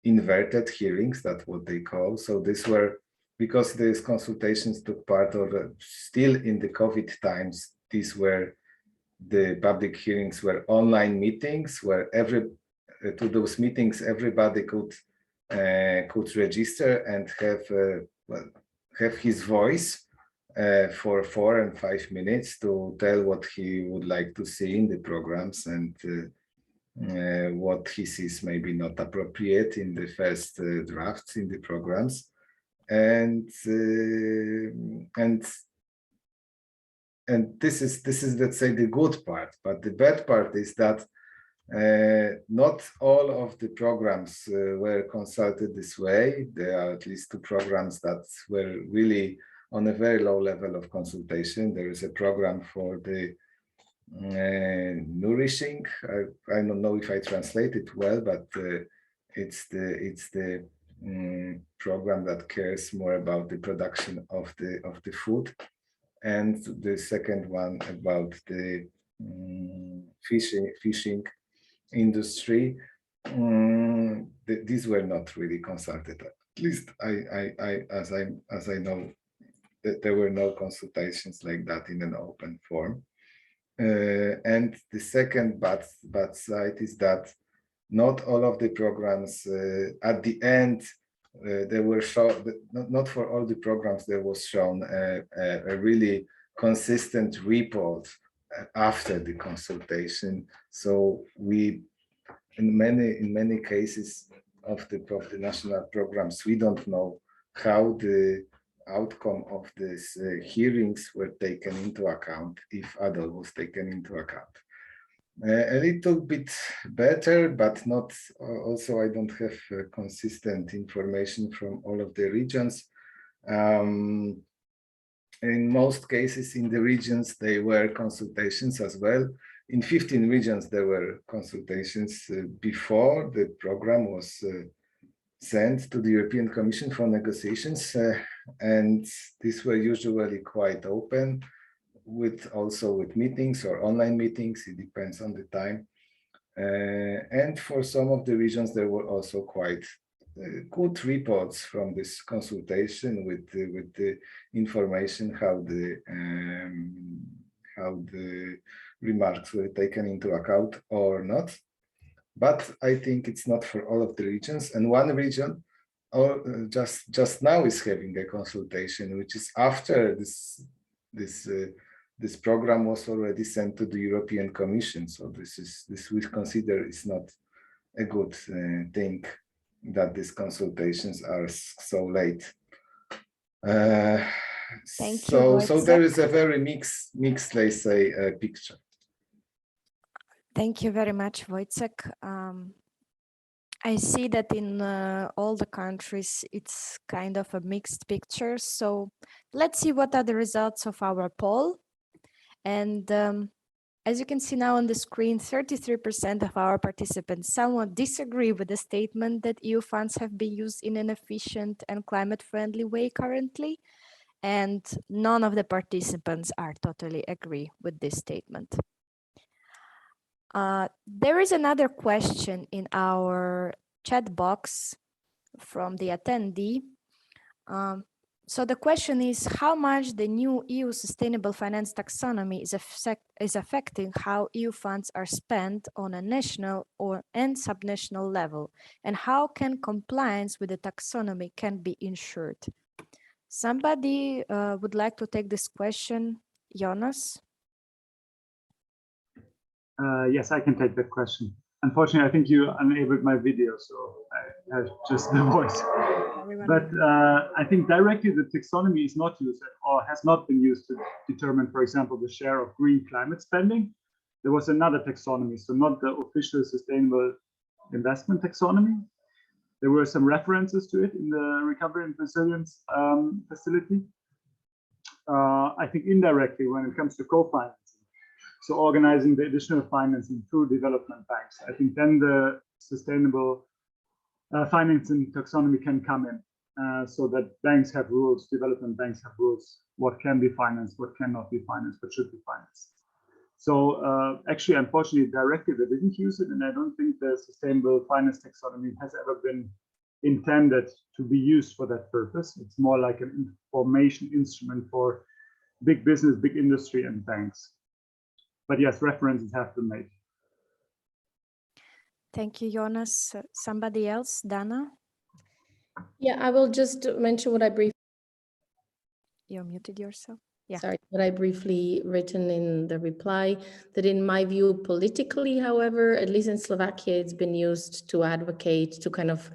inverted hearings, that's what they call. So these were, because these consultations took part of still in the COVID times, these were the public hearings were online meetings where to those meetings everybody could register and have his voice for 4 and 5 minutes to tell what he would like to see in the programs and what he sees maybe not appropriate in the first drafts in the programs, and this is let's say the good part. But the bad part is that not all of the programs were consulted this way. There are at least 2 programs that were really on a very low level of consultation. There is a program for the nourishing. I don't know if I translate it well, but it's the program that cares more about the production of the food, and the second one about the fishing industry. These were not really consulted. At least as I know, that there were no consultations like that in an open form. And the second bad side is that not all of the programs at the end they were shown. Not for all the programs there was shown a really consistent report after the consultation. So we, in many cases of the national programs, we don't know how the outcome of these hearings were taken into account, if at all was taken into account. A little bit better, but not also I don't have consistent information from all of the regions. In most cases in the regions, they were consultations as well. In 15 regions, there were consultations before the program was sent to the European Commission for negotiations. And these were usually quite open, with meetings or online meetings. It depends on the time. And for some of the regions, there were also quite good reports from this consultation with the information how the remarks were taken into account or not. But I think it's not for all of the regions. And one region just now is having a consultation, which is after this program was already sent to the European Commission. So this we consider is not a good thing that these consultations are so late. Thank you, so there is a very mixed, let's say, picture. Thank you very much, Wojciech. I see that in all the countries, it's kind of a mixed picture. So let's see what are the results of our poll. And as you can see now on the screen, 33% of our participants somewhat disagree with the statement that EU funds have been used in an efficient and climate-friendly way currently. And none of the participants are totally agree with this statement. There is another question in our chat box from the attendee. So the question is, how much the new EU sustainable finance taxonomy is affecting how EU funds are spent on a national and subnational level, and how can compliance with the taxonomy can be ensured? Somebody would like to take this question, Jonas? Yes, I can take that question. Unfortunately, I think you enabled my video, so I have just the voice. But I think directly the taxonomy is not used or has not been used to determine, for example, the share of green climate spending. There was another taxonomy, so not the official sustainable investment taxonomy. There were some references to it in the Recovery and Resilience Facility. I think indirectly when it comes to co-financing, so organizing the additional financing through development banks, I think then the sustainable financing taxonomy can come in, so that banks have rules, development banks have rules, what can be financed, what cannot be financed, what should be financed. So actually, unfortunately, directly they didn't use it, and I don't think the sustainable finance taxonomy has ever been intended to be used for that purpose. It's more like an information instrument for big business, big industry, and banks. But yes, references have been made. Thank you, Jonas. Somebody else, Dana? Yeah, I will just mention what I briefly. You muted yourself. Yeah. Sorry, what I briefly written in the reply, that in my view, politically, however, at least in Slovakia, it's been used to advocate, to kind of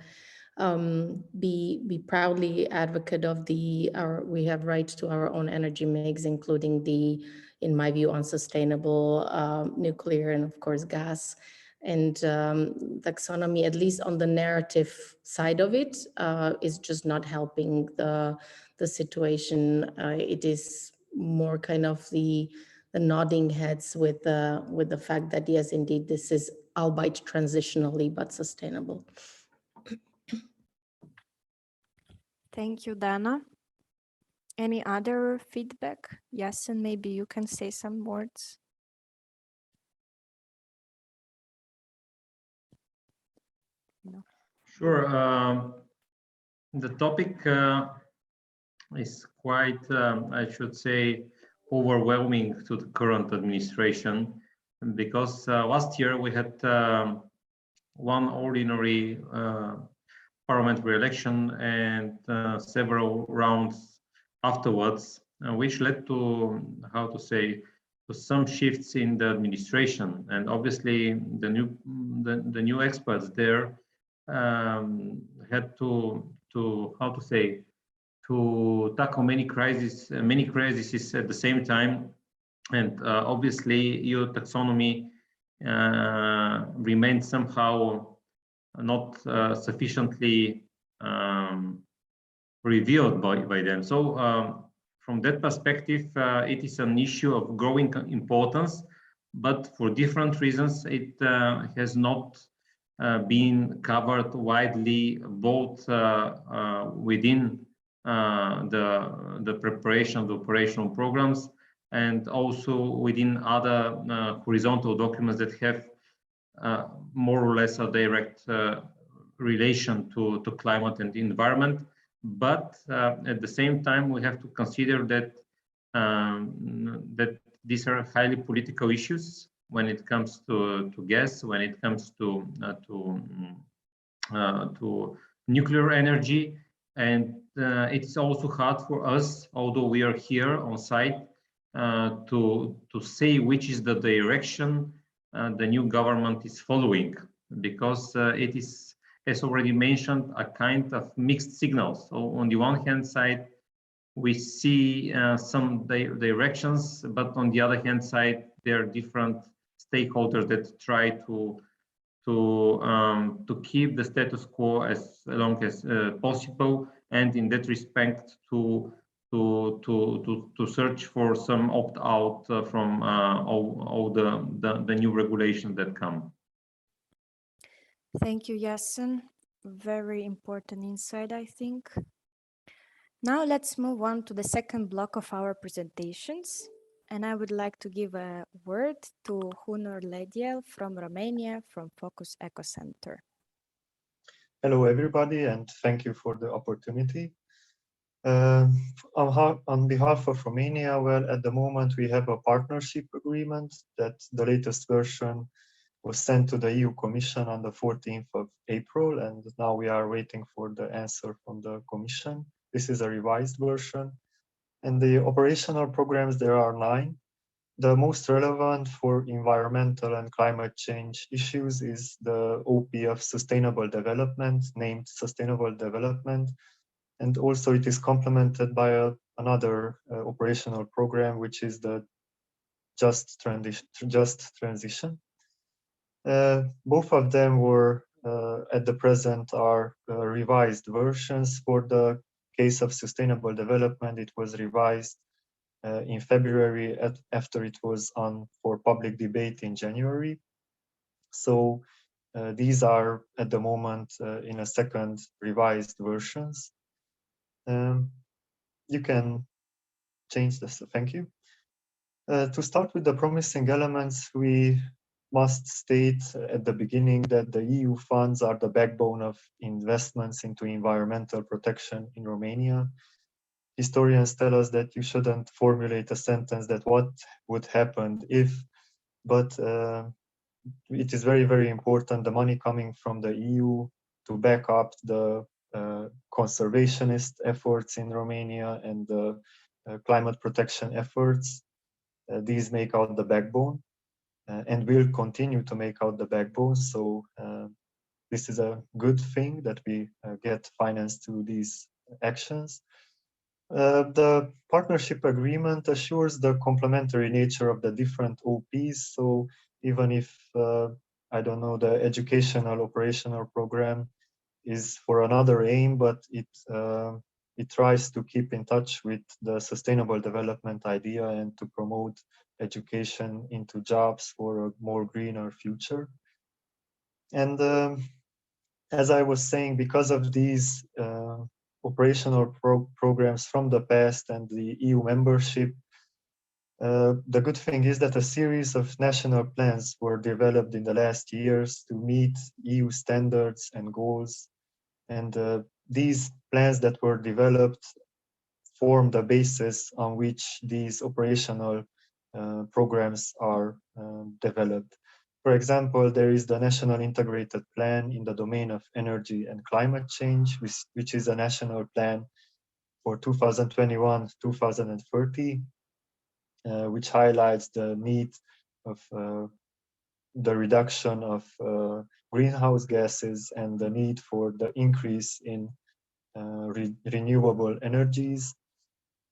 be proudly advocate of we have rights to our own energy mix, including the, in my view, unsustainable nuclear and of course gas. And taxonomy, at least on the narrative side of it, is just not helping the situation. It is more kind of the nodding heads with the fact that yes, indeed, this is albeit transitionally but sustainable. Thank you, Dana. Any other feedback? Yes, and maybe you can say some words. No. Sure. The topic is quite, I should say, overwhelming to the current administration, because last year we had one ordinary parliamentary election and several rounds afterwards, which led to, how to say, to some shifts in the administration. And obviously the new experts there had to how to say, to tackle many crises at the same time. And obviously EU taxonomy remained somehow not sufficiently revealed by them. So from that perspective, it is an issue of growing importance, but for different reasons, it has not been covered widely, both within the preparation of the operational programs and also within other horizontal documents that have more or less a direct relation to climate and the environment. But at the same time, we have to consider that that these are highly political issues when it comes to gas, when it comes to nuclear energy, and it's also hard for us, although we are here on site, to say which is the direction the new government is following, because it is, as already mentioned, a kind of mixed signals. So on the one hand side, we see some directions, but on the other hand side, there are different stakeholders that try to keep the status quo as long as possible, and in that respect to search for some opt-out from all the new regulations that come. Thank you, Yasin. Very important insight, I think. Now let's move on to the second block of our presentations. And I would like to give a word to Hunor Lediel from Romania, from Focus Eco Center. Hello, everybody, and thank you for the opportunity. On behalf of Romania, well, at the moment we have a partnership agreement that the latest version was sent to the EU Commission on the 14th of April, and now we are waiting for the answer from the Commission. This is a revised version. And the operational programs, there are 9. The most relevant for environmental and climate change issues is the OP of Sustainable Development, named Sustainable Development. And also it is complemented by another operational program, which is the Just Transition. Both of them were at the present are revised versions. For the case of sustainable development, it was revised in February after it was on for public debate in January. So these are at the moment in a second revised versions. You can change this, thank you. To start with the promising elements, we must state at the beginning that the EU funds are the backbone of investments into environmental protection in Romania. Historians tell us that you shouldn't formulate a sentence that what would happen if, but it is very, very important, the money coming from the EU to back up the conservationist efforts in Romania and the climate protection efforts. These make out the backbone and will continue to make out the backbone. So this is a good thing that we get finance to these actions. The partnership agreement assures the complementary nature of the different OPs. So even if, I don't know, the educational operational program is for another aim, but it tries to keep in touch with the sustainable development idea and to promote education into jobs for a more greener future. And as I was saying, because of these operational programs from the past and the EU membership, the good thing is that a series of national plans were developed in the last years to meet EU standards and goals. And these plans that were developed form the basis on which these operational programs are developed. For example, there is the National Integrated Plan in the domain of energy and climate change, which is a national plan for 2021-2030, which highlights the need of the reduction of greenhouse gases and the need for the increase in renewable energies.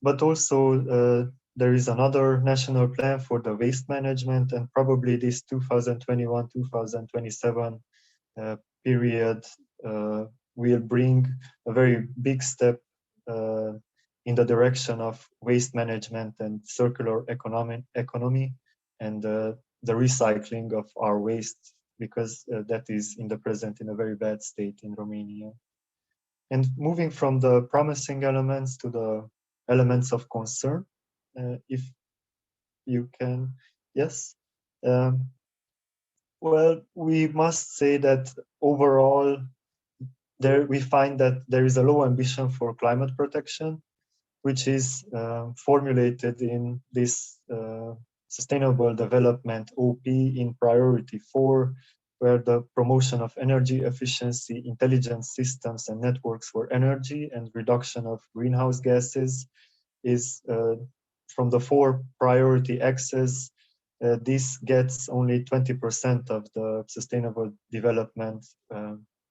But also there is another national plan for the waste management, and probably this 2021-2027 period will bring a very big step in the direction of waste management and circular economy and the recycling of our waste, because that is in the present in a very bad state in Romania. And moving from the promising elements to the elements of concern, if you can, yes. Well, we must say that overall, we find that there is a low ambition for climate protection, which is formulated in this Sustainable Development OP in Priority 4, where the promotion of energy efficiency, intelligent systems and networks for energy, and reduction of greenhouse gases is from the 4 priority axes. This gets only 20% of the Sustainable Development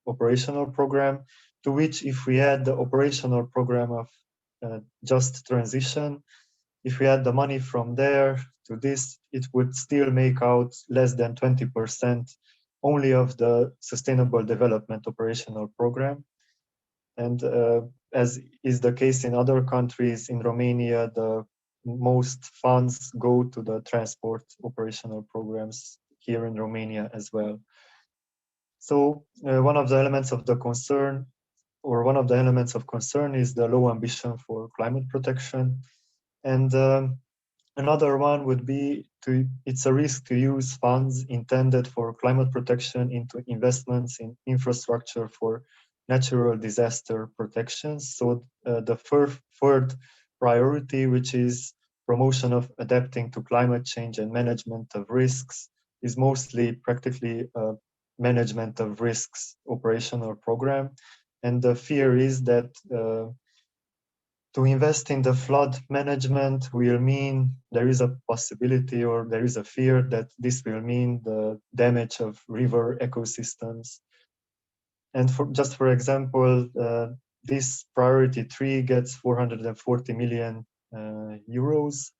operational program, to which if we add the operational program of just transition, if we add the money from there to this, it would still make out less than 20% only of the Sustainable Development operational program. And as is the case in other countries, in Romania, the most funds go to the transport operational programs here in Romania as well. So one of the elements of the concern, or one of the elements of concern, is the low ambition for climate protection. And another one would be it's a risk to use funds intended for climate protection into investments in infrastructure for natural disaster protection. So the third priority, which is promotion of adapting to climate change and management of risks, is mostly practically a management of risks operational program. And the fear is that to invest in the flood management will mean there is a possibility, or there is a fear that this will mean the damage of river ecosystems. And just for example, this priority 3 gets 440 million euros.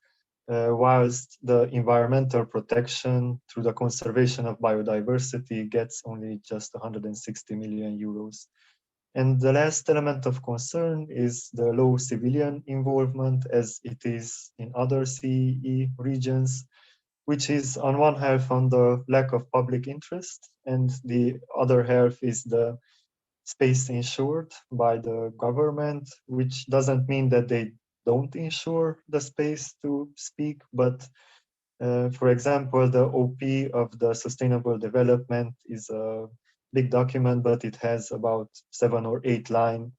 whilst the environmental protection through the conservation of biodiversity gets only just 160 million euros. And the last element of concern is the low civilian involvement, as it is in other CEE regions, which is on one half on the lack of public interest, and the other half is the space insured by the government, which doesn't mean that they don't insure the space to speak, but for example, the OP of the Sustainable Development is a big document, but it has about 7 or 8 lines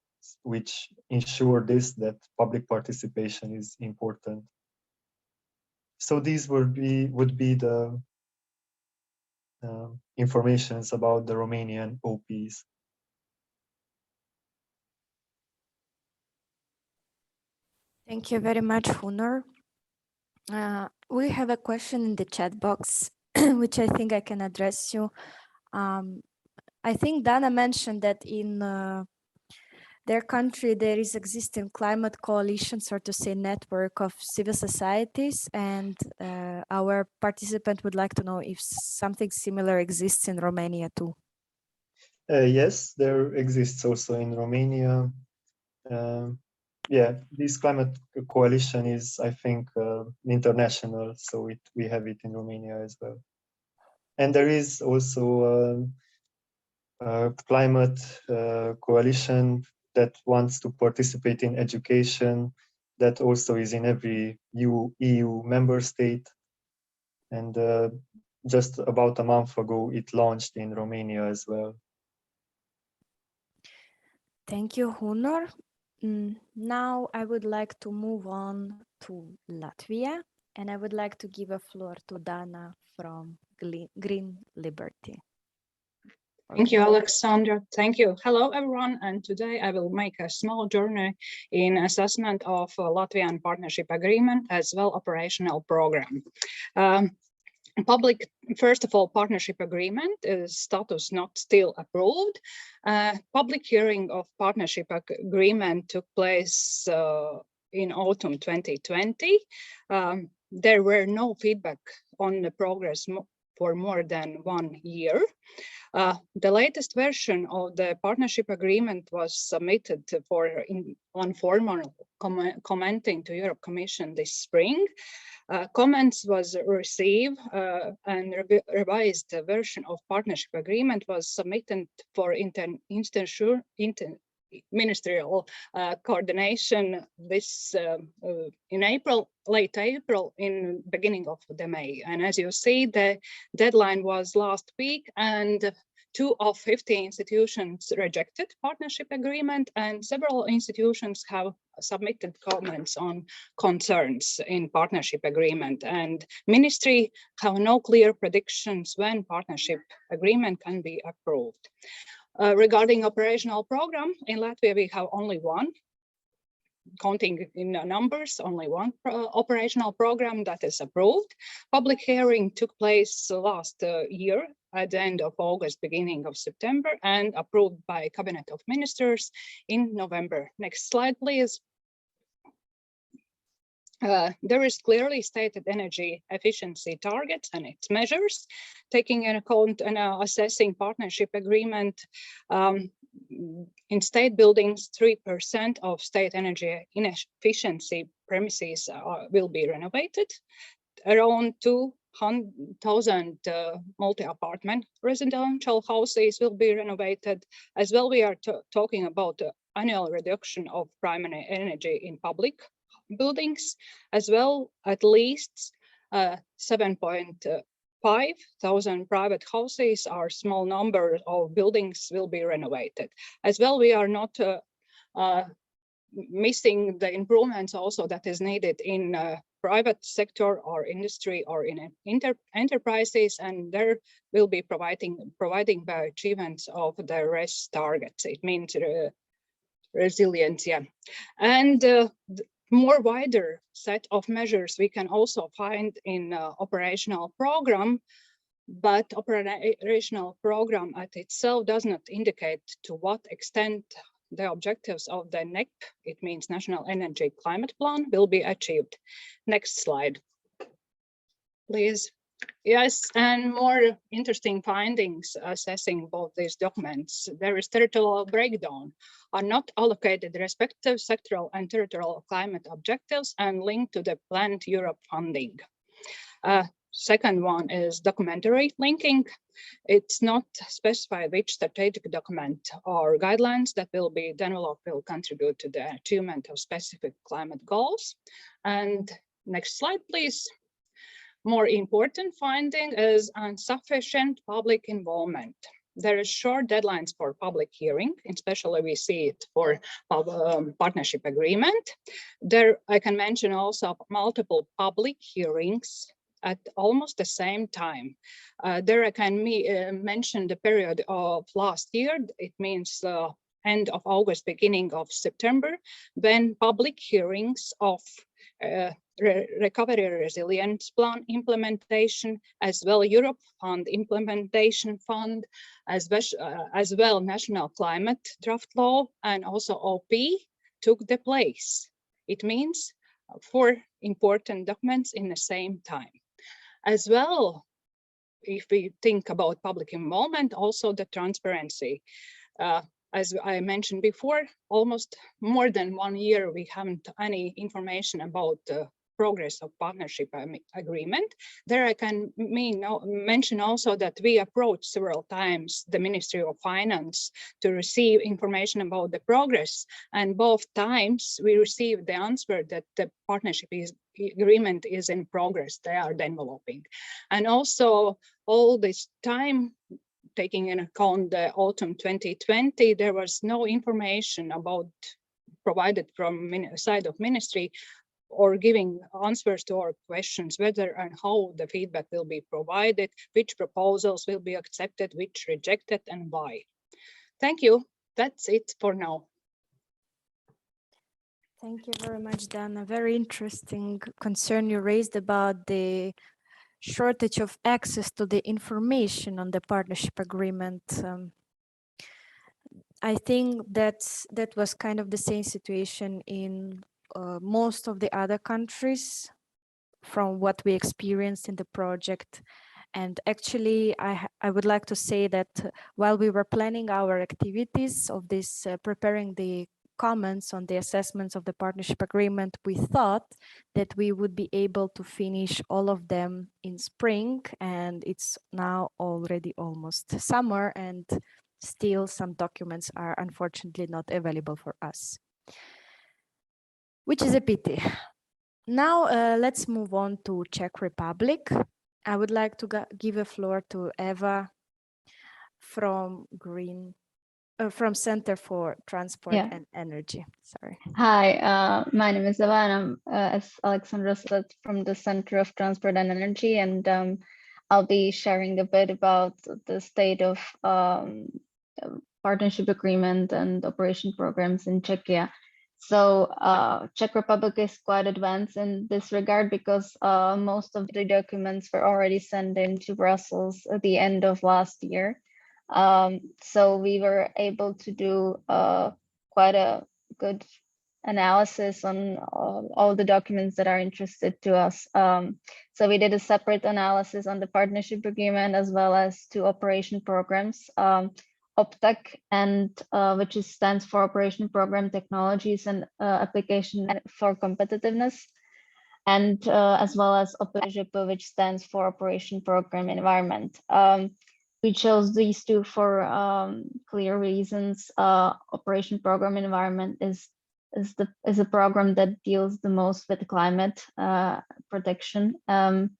which ensure this, that public participation is important. So these would be the informations about the Romanian OPs. Thank you very much, Hunor. We have a question in the chat box, which I think I can address you. I think Dana mentioned that in their country there is existing climate coalition, so to say, network of civil societies, and our participant would like to know if something similar exists in Romania too. Yes, there exists also in Romania. Yeah, this climate coalition is, I think, international, so we have it in Romania as well. And there is also a climate coalition that wants to participate in education, that also is in every EU member state. And just about a month ago, it launched in Romania as well. Thank you, Hunor. Now I would like to move on to Latvia, and I would like to give a floor to Dana from Green Liberty. Thank you, Aleksandra. Thank you. Hello, everyone. And today I will make a small journey in assessment of Latvian Partnership Agreement as well operational program. First of all, partnership agreement is status not still approved. Public hearing of partnership agreement took place in autumn 2020. There were no feedback on the progress for more than 1 year. The latest version of the partnership agreement was submitted on formal commenting to Europe Commission this spring. Comments was received and revised version of partnership agreement was submitted for ministerial coordination this in April, late April, in beginning of the May. And as you see, the deadline was last week, and 2 of 50 institutions rejected partnership agreement, and several institutions have submitted comments on concerns in partnership agreement. And ministry have no clear predictions when partnership agreement can be approved. Regarding operational program, in Latvia we have only one, counting in numbers, only one operational program that is approved. Public hearing took place last year at the end of August, beginning of September, and approved by Cabinet of Ministers in November. Next slide, please. There is clearly stated energy efficiency targets and its measures, taking into account and assessing partnership agreement. In state buildings, 3% of state energy inefficiency premises will be renovated. Around 200,000 multi-apartment residential houses will be renovated. As well, we are talking about the annual reduction of primary energy in public buildings. As well, at least 7.5 thousand private houses or small number of buildings will be renovated. As well, we are not missing the improvements also that is needed in private sector or industry or in enterprises, and there will be providing by achievements of the RES targets. It means resilience, yeah. And more wider set of measures we can also find in operational program, but operational program at itself does not indicate to what extent the objectives of the NEP, it means National Energy Climate Plan, will be achieved. Next slide. please. Yes, and more interesting findings assessing both these documents. There is territorial breakdown, are not allocated respective sectoral and territorial climate objectives and linked to the planned Europe funding. Second one is documentary linking. It's not specified which strategic document or guidelines that will be developed will contribute to the achievement of specific climate goals. And next slide, please. More important finding is insufficient public involvement. There is short deadlines for public hearing, especially we see it for partnership agreement. There I can mention also multiple public hearings at almost the same time. There I can mention the period of last year. It means end of August, beginning of September, when public hearings of Recovery Resilience Plan implementation, as well Europe Fund Implementation Fund, as well National Climate Draft Law, and also OP took the place. It means 4 important documents in the same time. As well, if we think about public involvement, also the transparency. As I mentioned before, almost more than 1 year, we haven't any information about the progress of partnership agreement. There I can mention also that we approached several times the Ministry of Finance to receive information about the progress, and both times we received the answer that the partnership agreement is in progress, they are developing. And also all this time, taking in account the autumn 2020, there was no information about provided from side of ministry or giving answers to our questions, whether and how the feedback will be provided, which proposals will be accepted, which rejected, and why. Thank you. That's it for now. Thank you very much, Dana. Very interesting concern you raised about the shortage of access to the information on the partnership agreement. I think that was kind of the same situation in most of the other countries from what we experienced in the project. And actually, I would like to say that while we were planning our activities of this, preparing the comments on the assessments of the partnership agreement, we thought that we would be able to finish all of them in spring, and it's now already almost summer, and still some documents are unfortunately not available for us, which is a pity. Now let's move on to Czech Republic. I would like to give a floor to Eva from from Center for Transport and Energy. Sorry. Hi, my name is Eva, and I'm, as Aleksandra said, from the Center of Transport and Energy, and I'll be sharing a bit about the state of partnership agreement and operation programs in Czechia. So Czech Republic is quite advanced in this regard because most of the documents were already sent in to Brussels at the end of last year. So we were able to do quite a good analysis on all the documents that are interested to us. So we did a separate analysis on the partnership agreement as well as 2 operation programs, OPTEC, and which stands for Operation Program Technologies and Application for Competitiveness, and as well as OPEŽP, which stands for Operation Program Environment. We chose these 2 for clear reasons. Operation Program Environment is a program that deals the most with climate protection, and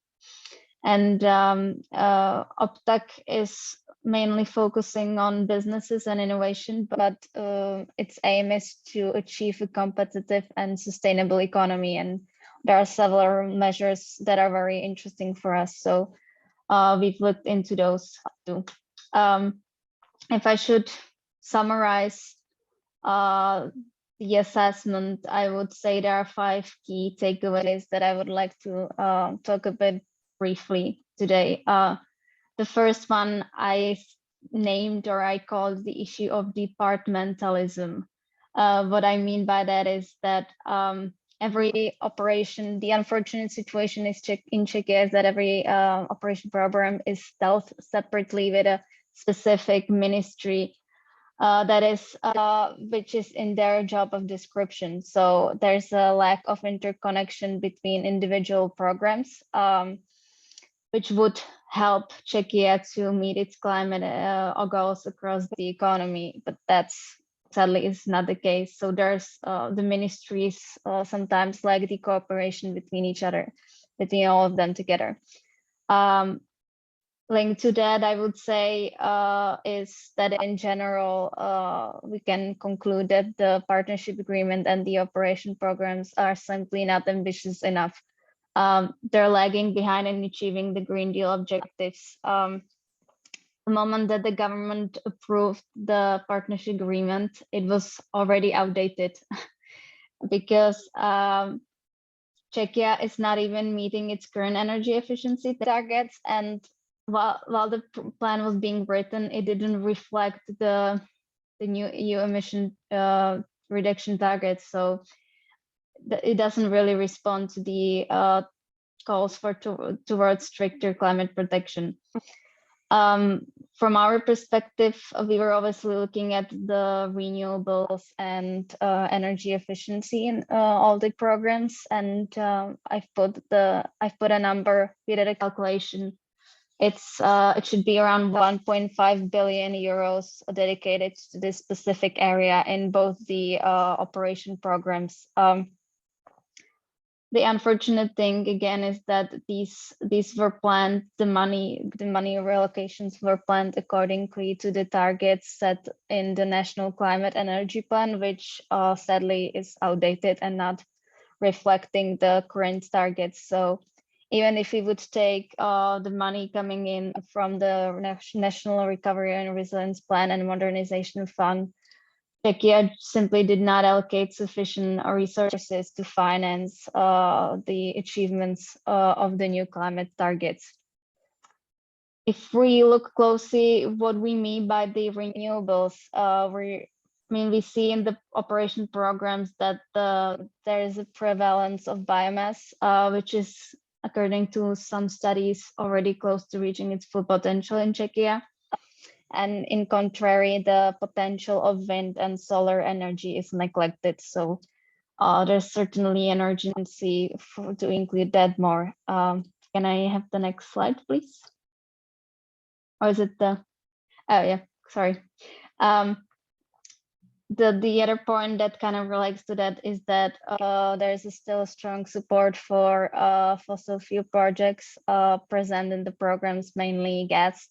OPTEC is mainly focusing on businesses and innovation, but its aim is to achieve a competitive and sustainable economy, and there are several measures that are very interesting for us. So we've looked into those too. If I should summarize the assessment, I would say there are 5 key takeaways that I would like to talk a bit briefly today. The first one I named, or I called, the issue of departmentalism. What I mean by that is that every operation, the unfortunate situation is in Czechia is that every operation program is dealt separately with a specific ministry that is which is in their job of description. So there's a lack of interconnection between individual programs, which would help Czechia to meet its climate goals across the economy, but that's sadly is not the case. So there's the ministries sometimes lack the cooperation between each other, between all of them together. Linked to that, I would say is that in general, we can conclude that the partnership agreement and the operation programs are simply not ambitious enough. They're lagging behind in achieving the Green Deal objectives. The moment that the government approved the partnership agreement, it was already outdated because Czechia is not even meeting its current energy efficiency targets, and while the plan was being written, it didn't reflect the new EU emission reduction targets. So it doesn't really respond to the calls for towards stricter climate protection. From our perspective, we were obviously looking at the renewables and energy efficiency in all the programs, and I've put a number. We did a calculation. It should be around 1.5 billion euros dedicated to this specific area in both the operation programs. The unfortunate thing again is that these were planned. The money reallocations were planned accordingly to the targets set in the National Climate Energy Plan, which sadly is outdated and not reflecting the current targets. So even if we would take the money coming in from the National Recovery and Resilience Plan and Modernization Fund, Czechia simply did not allocate sufficient resources to finance the achievements of the new climate targets. If we look closely what we mean by the renewables, we see in the operation programs that there is a prevalence of biomass, which is, according to some studies, already close to reaching its full potential in Czechia. And in contrary, the potential of wind and solar energy is neglected. So there's certainly an urgency to include that more. Can I have the next slide, please? Or is it the, oh yeah, sorry. The other point that kind of relates to that is that there's still strong support for fossil fuel projects present in the programs, mainly gas.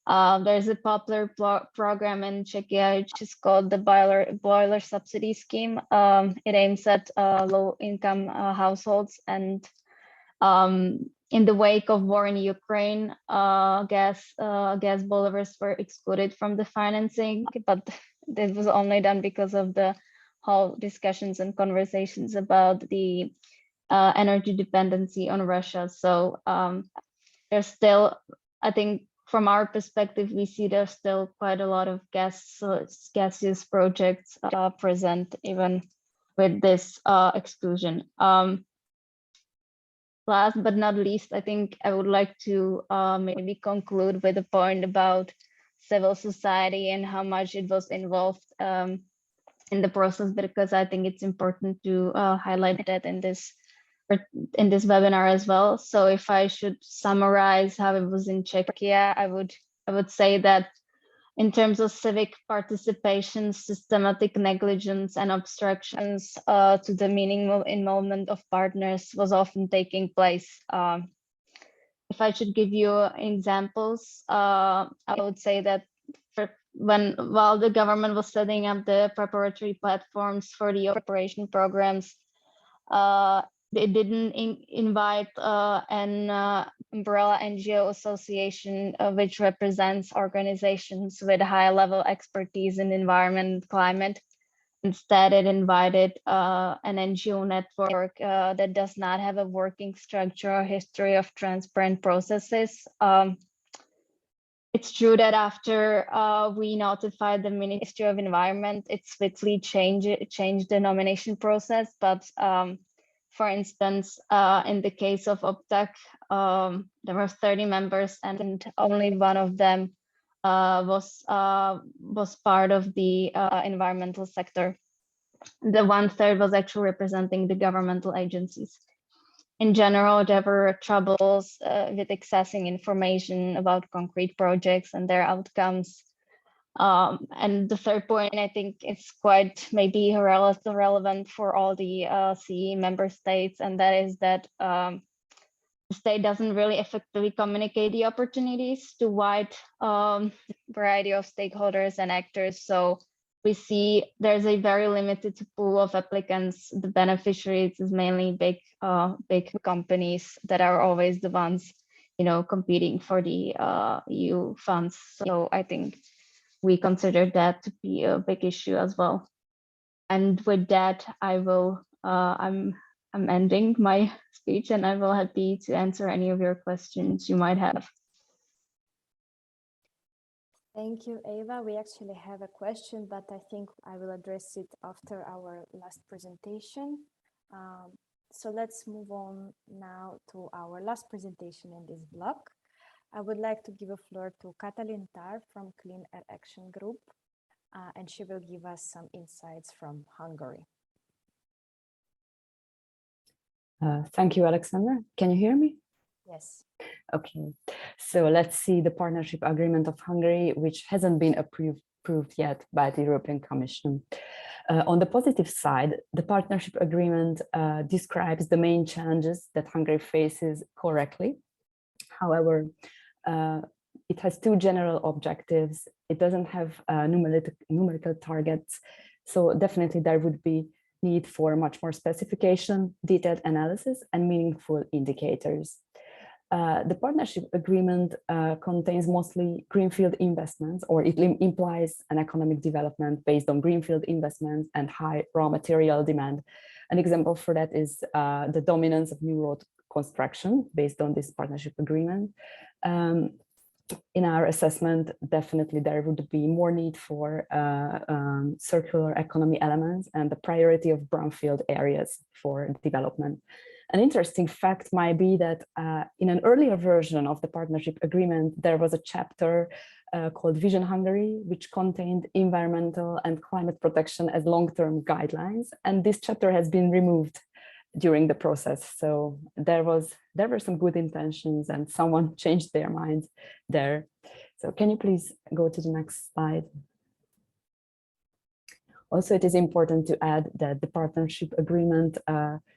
There's a popular program in Czechia, which is called the boiler subsidy scheme. It aims at low-income households, and in the wake of war in Ukraine, gas boilers were excluded from the financing, but this was only done because of the whole discussions and conversations about the energy dependency on Russia. So there's still, I think, from our perspective, we see there's still quite a lot of gaseous projects present even with this exclusion. Last but not least, I think I would like to maybe conclude with a point about civil society and how much it was involved in the process, because I think it's important to highlight that in this webinar as well. So if I should summarize how it was in Czechia, I would say that in terms of civic participation, systematic negligence and obstructions to the meaningful involvement of partners was often taking place. If I should give you examples, I would say that while the government was setting up the preparatory platforms for the operation programs, they didn't invite an umbrella NGO association, which represents organizations with high level expertise in environment and climate. Instead, it invited an NGO network that does not have a working structure or history of transparent processes. It's true that after we notified the Ministry of Environment, it swiftly changed the nomination process, but For instance, in the case of OPTAC, there were 30 members and only one of them was part of the environmental sector. The 1/3 was actually representing the governmental agencies. In general, there were troubles with accessing information about concrete projects and their outcomes. And the third point, I think it's quite maybe relevant for all the CE member states, and that is that the state doesn't really effectively communicate the opportunities to wide variety of stakeholders and actors. So we see there's a very limited pool of applicants. The beneficiaries is mainly big companies that are always the ones, competing for the EU funds. So I think we consider that to be a big issue as well. And with that, I'm ending my speech, and I will be happy to answer any of your questions you might have. Thank you, Eva. We actually have a question, but I think I will address it after our last presentation. So let's move on now to our last presentation in this block. I would like to give a floor to Katalin Tár from Clean Air Action Group, and she will give us some insights from Hungary. Thank you, Aleksandra. Can you hear me? Yes. Okay, so let's see the partnership agreement of Hungary, which hasn't been approved yet by the European Commission. On the positive side, the partnership agreement describes the main challenges that Hungary faces correctly. However, it has two general objectives. It doesn't have numerical targets, so definitely there would be need for much more specification, detailed analysis, and meaningful indicators. The partnership agreement contains mostly greenfield investments, or it implies an economic development based on greenfield investments and high raw material demand. An example for that is the dominance of new road construction based on this partnership agreement. In our assessment, definitely there would be more need for circular economy elements and the priority of brownfield areas for development. An interesting fact might be that in an earlier version of the partnership agreement, there was a chapter called Vision Hungary, which contained environmental and climate protection as long-term guidelines. And this chapter has been removed during the process. So there were some good intentions and someone changed their mind there. So can you please go to the next slide? Also, it is important to add that the partnership agreement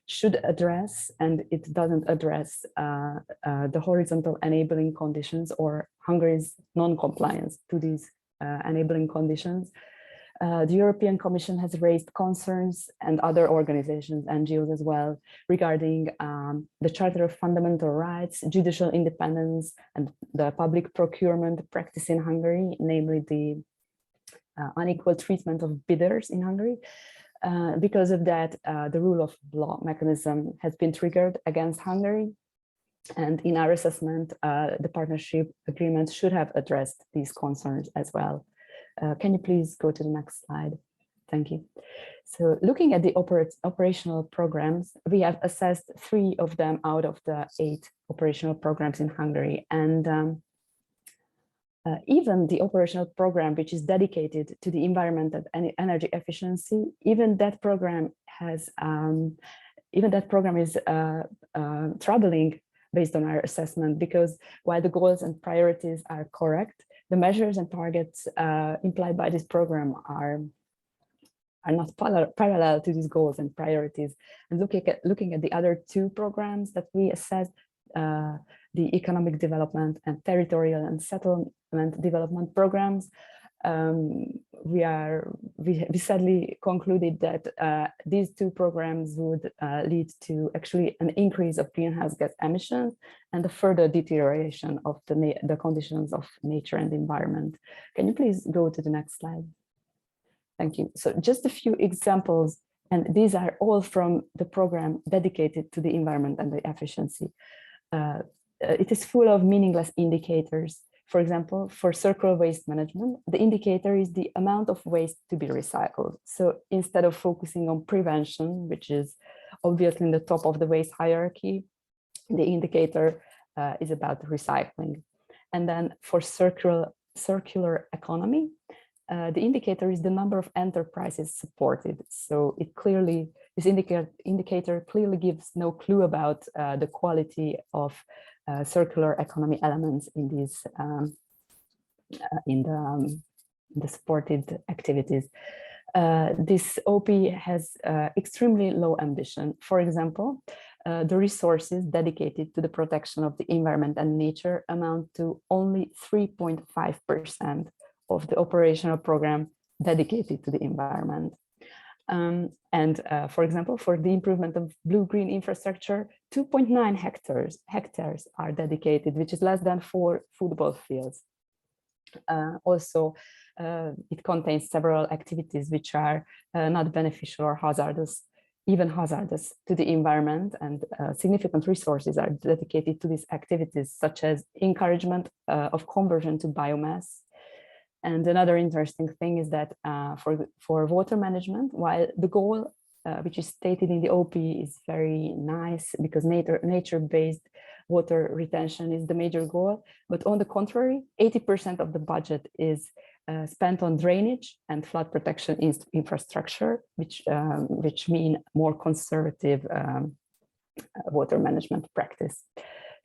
should address, and it doesn't address, the horizontal enabling conditions or Hungary's non-compliance to these enabling conditions. The European Commission has raised concerns, and other organizations, NGOs as well, regarding the Charter of Fundamental Rights, judicial independence, and the public procurement practice in Hungary, namely the unequal treatment of bidders in Hungary. Because of that, the rule of law mechanism has been triggered against Hungary. And in our assessment, the partnership agreement should have addressed these concerns as well. Can you please go to the next slide? Thank you. So looking at the operational programs, we have assessed 3 of them out of the 8 operational programs in Hungary. And even the operational program, which is dedicated to the environment and energy efficiency, even that program is troubling based on our assessment, because while the goals and priorities are correct, the measures and targets implied by this program are not parallel to these goals and priorities. And looking at the other 2 programs that we assessed, the economic development and territorial and settlement development programs, we sadly concluded that these 2 programs would lead to actually an increase of greenhouse gas emissions and a further deterioration of the conditions of nature and environment. Can you please go to the next slide? Thank you. So just a few examples, and these are all from the program dedicated to the environment and the efficiency. It is full of meaningless indicators. For example, for circular waste management, the indicator is the amount of waste to be recycled. So instead of focusing on prevention, which is Obviously, in the top of the waste hierarchy, the indicator is about recycling. And then for circular economy, the indicator is the number of enterprises supported. So it clearly, this indicator clearly gives no clue about the quality of circular economy elements in these in the supported activities. This OP has extremely low ambition. For example, the resources dedicated to the protection of the environment and nature amount to only 3.5% of the operational program dedicated to the environment. For example, for the improvement of blue-green infrastructure, 2.9 hectares are dedicated, which is less than 4 football fields. Also, it contains several activities which are not beneficial or hazardous, even hazardous to the environment, and significant resources are dedicated to these activities, such as encouragement of conversion to biomass. And another interesting thing is that for water management, while the goal which is stated in the OP is very nice, because nature-based water retention is the major goal, but on the contrary, 80% of the budget is spent on drainage and flood protection infrastructure, which mean more conservative water management practice.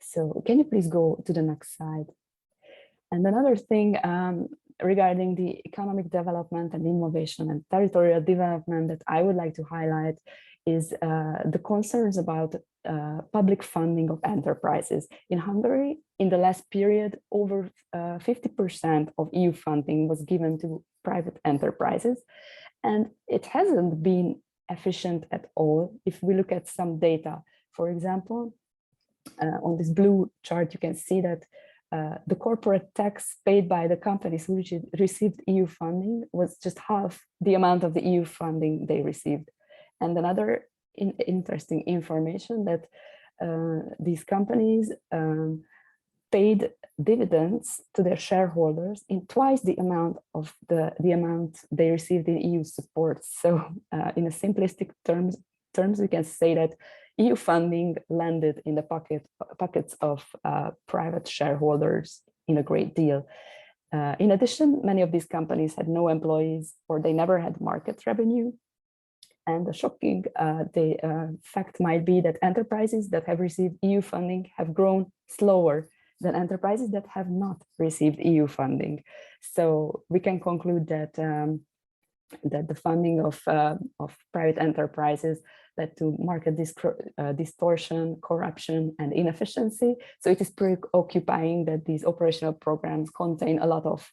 So can you please go to the next slide? And another thing regarding the economic development and innovation and territorial development that I would like to highlight is the concerns about public funding of enterprises. In Hungary, in the last period, over 50% of EU funding was given to private enterprises, and it hasn't been efficient at all. If we look at some data, for example, on this blue chart, you can see that the corporate tax paid by the companies which received EU funding was just half the amount of the EU funding they received. And another interesting information that these companies paid dividends to their shareholders in twice the amount of the amount they received in EU support. So in a simplistic terms, we can say that EU funding landed in the pockets of private shareholders in a great deal. In addition, many of these companies had no employees, or they never had market revenue. And the shocking fact might be that enterprises that have received EU funding have grown slower than enterprises that have not received EU funding. So we can conclude that that the funding of private enterprises led to market distortion, corruption, and inefficiency. So it is preoccupying that these operational programs contain a lot of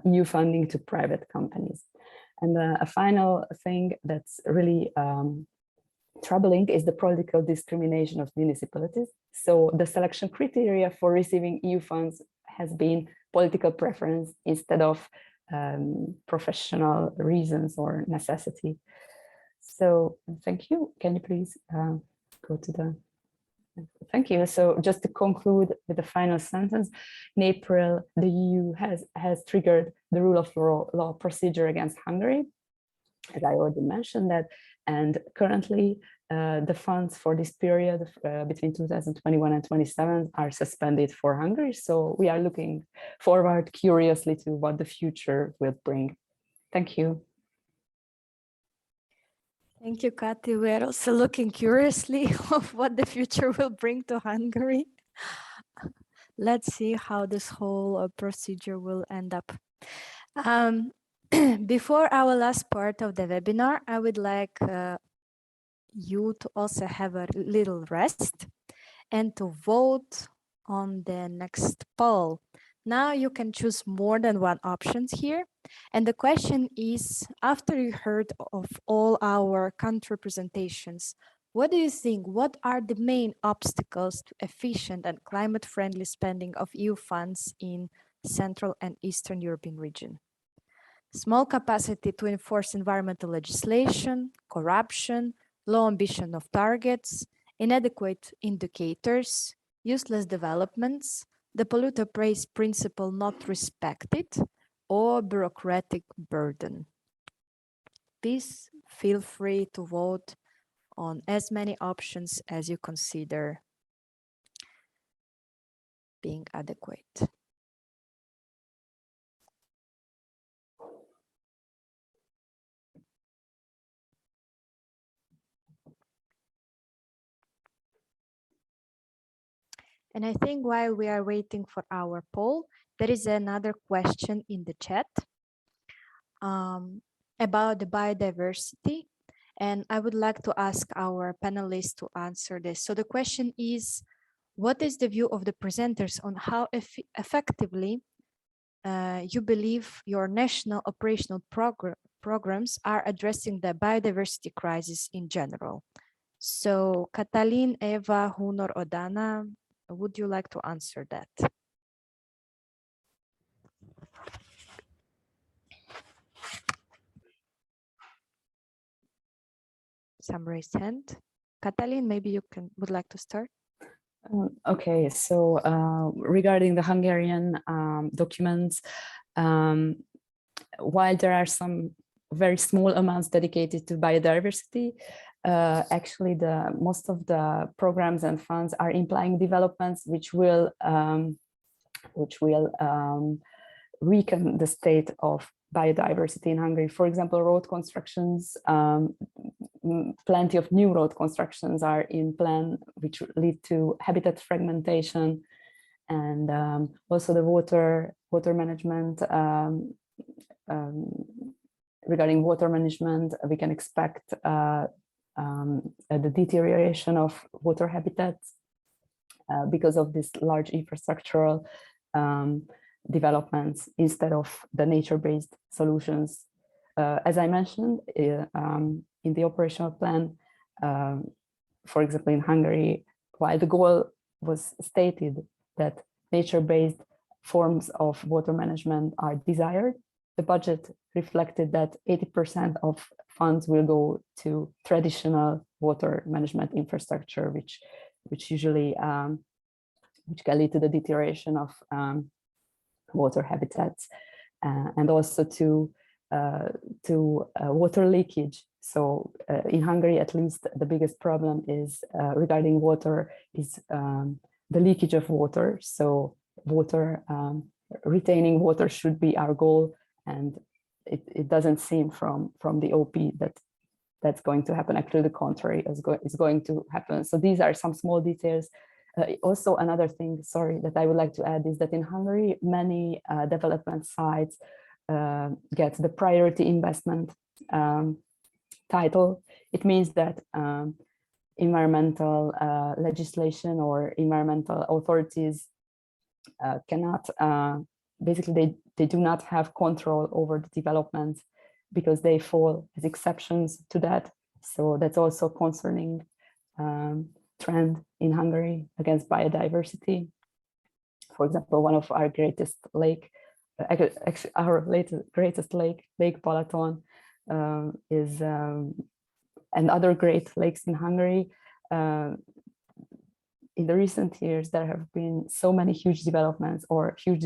EU funding to private companies. And a final thing that's really troubling is the political discrimination of municipalities. So the selection criteria for receiving EU funds has been political preference instead of professional reasons or necessity. So thank you. Can you please go to the... Thank you. So just to conclude with the final sentence, in April, the EU has triggered the rule of law procedure against Hungary, as I already mentioned that, and currently the funds for this period between 2021 and 27 are suspended for Hungary. So we are looking forward curiously to what the future will bring. Thank you. Thank you, Kati. We are also looking curiously of what the future will bring to Hungary. Let's see how this whole procedure will end up. Before our last part of the webinar, I would like you to also have a little rest and to vote on the next poll. Now you can choose more than one options here. And the question is, after you heard of all our country presentations, what do you think? What are the main obstacles to efficient and climate-friendly spending of EU funds in Central and Eastern European region? Small capacity to enforce environmental legislation, corruption, low ambition of targets, inadequate indicators, useless developments, the polluter pays principle not respected, or bureaucratic burden. please feel free to vote on as many options as you consider being adequate. And I think while we are waiting for our poll, there is another question in the chat about the biodiversity. And I would like to ask our panelists to answer this. So the question is, what is the view of the presenters on how effectively you believe your national operational programs are addressing the biodiversity crisis in general? So Katalin, Eva, Hunor, Odana, would you like to answer that? Some raised hand. Katalin, maybe you would like to start. Okay, so regarding the Hungarian documents, while there are some very small amounts dedicated to biodiversity, actually most of the programs and funds are implying developments which will weaken the state of biodiversity in Hungary. For example, road constructions, plenty of new road constructions are in plan, which lead to habitat fragmentation, and also the water management. Regarding water management, we can expect the deterioration of water habitats because of this large infrastructural developments instead of the nature-based solutions. As I mentioned, in the operational plan, for example, in Hungary, while the goal was stated that nature-based forms of water management are desired, the budget reflected that 80% of funds will go to traditional water management infrastructure, which usually which can lead to the deterioration of water habitats, and also to water leakage. So in Hungary, at least, the biggest problem is regarding water is the leakage of water. So retaining water should be our goal, and it doesn't seem from the OP that's going to happen. Actually, the contrary is going to happen. So these are some small details. Also, another thing, sorry, that I would like to add is that in Hungary, many development sites get the priority investment title. It means that environmental legislation or environmental authorities cannot, basically they do not have control over the development because they fall as exceptions to that. So that's also concerning trend in Hungary against biodiversity. For example, one of our greatest lake, actually our greatest lake, Lake Balaton, is, and other great lakes in Hungary. In the recent years, there have been so many huge developments, or huge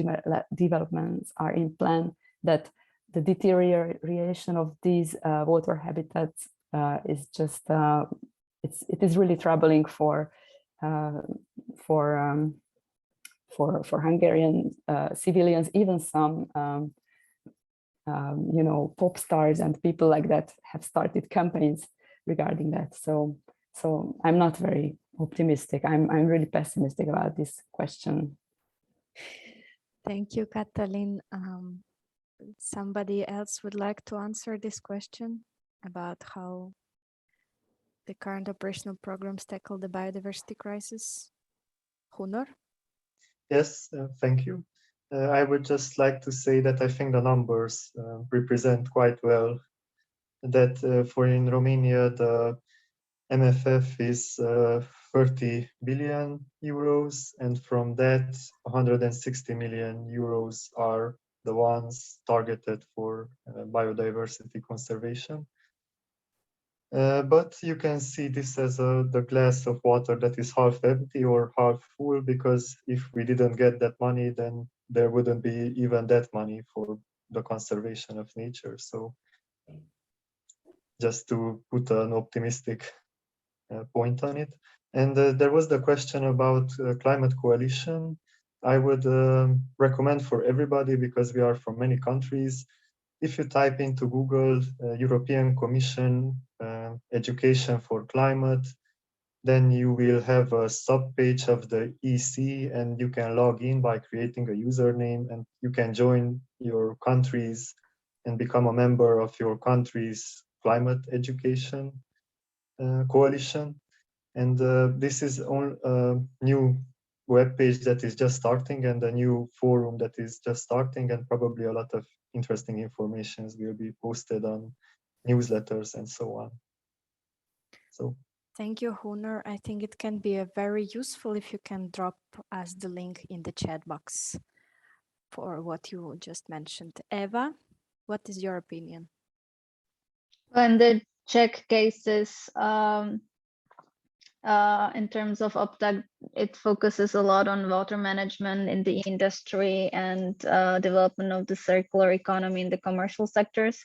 developments are in plan, that the deterioration of these water habitats is just it is really troubling for Hungarian civilians. Even some pop stars and people like that have started campaigns regarding that. So I'm not very optimistic. I'm really pessimistic about this question. Thank you, Katalin. Somebody else would like to answer this question about how the current operational programs tackle the biodiversity crisis? Hunor? Yes, thank you. I would just like to say that I think the numbers represent quite well that for in Romania, the MFF is 30 billion euros, and from that 160 million euros are the ones targeted for biodiversity conservation. But you can see this as the glass of water that is half empty or half full, because if we didn't get that money, then there wouldn't be even that money for the conservation of nature. So just to put an optimistic point on it. And there was the question about climate coalition. I would recommend for everybody, because we are from many countries, if you type into Google European Commission education for climate, then you will have a sub-page of the EC, and you can log in by creating a username, and you can join your countries and become a member of your country's climate education coalition. And this is a new web page that is just starting, and a new forum that is just starting, and probably a lot of interesting informations will be posted on newsletters and so on. So thank you, Hunor. I think it can be very useful if you can drop us the link in the chat box for what you just mentioned. Eva, what is your opinion? Well, in the Czech cases, in terms of OPTAC, it focuses a lot on water management in the industry and development of the circular economy in the commercial sectors.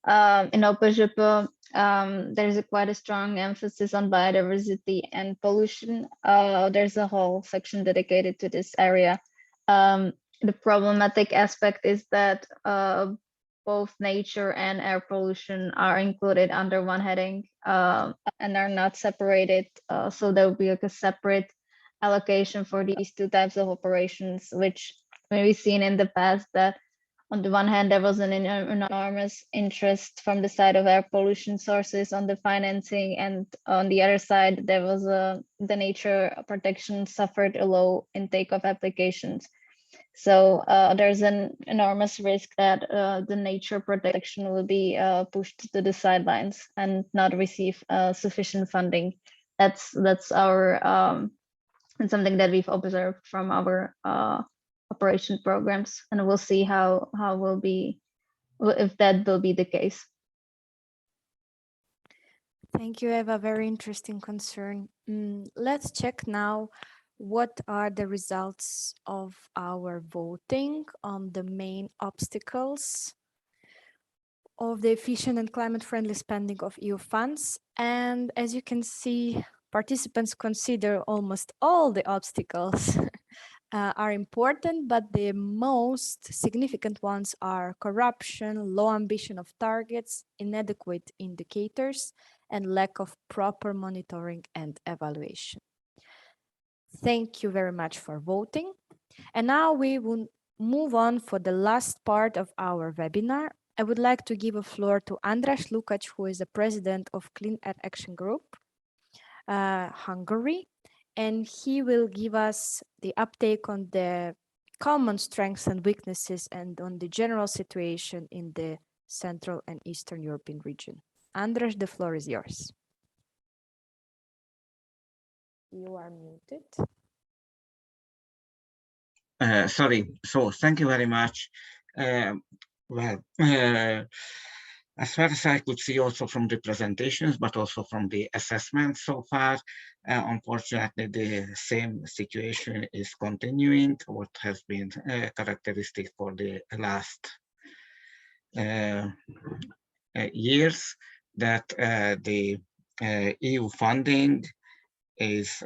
In OPŽP, there's quite a strong emphasis on biodiversity and pollution. There's a whole section dedicated to this area. The problematic aspect is that both nature and air pollution are included under one heading and are not separated. So there will be like a separate allocation for these two types of operations, which we've seen in the past that on the one hand, there was an enormous interest from the side of air pollution sources on the financing, and on the other side, there was the nature protection suffered a low intake of applications. So there's an enormous risk that the nature protection will be pushed to the sidelines and not receive sufficient funding. That's our and something that we've observed from our operation programs, and we'll see how will be, if that will be the case. Thank you, Eva. Very interesting concern. Let's check now what are the results of our voting on the main obstacles of the efficient and climate-friendly spending of EU funds. And as you can see, participants consider almost all the obstacles are important, but the most significant ones are corruption, low ambition of targets, inadequate indicators, and lack of proper monitoring and evaluation. Thank you very much for voting. And now we will move on for the last part of our webinar. I would like to give a floor to András Lukács, who is the president of Clean Air Action Group, Hungary, and he will give us the uptake on the common strengths and weaknesses and on the general situation in the Central and Eastern European region. András, the floor is yours. You are muted. Sorry, so thank you very much. As far as I could see also from the presentations, but also from the assessment so far, unfortunately, the same situation is continuing, what has been characteristic for the last years, that the EU funding is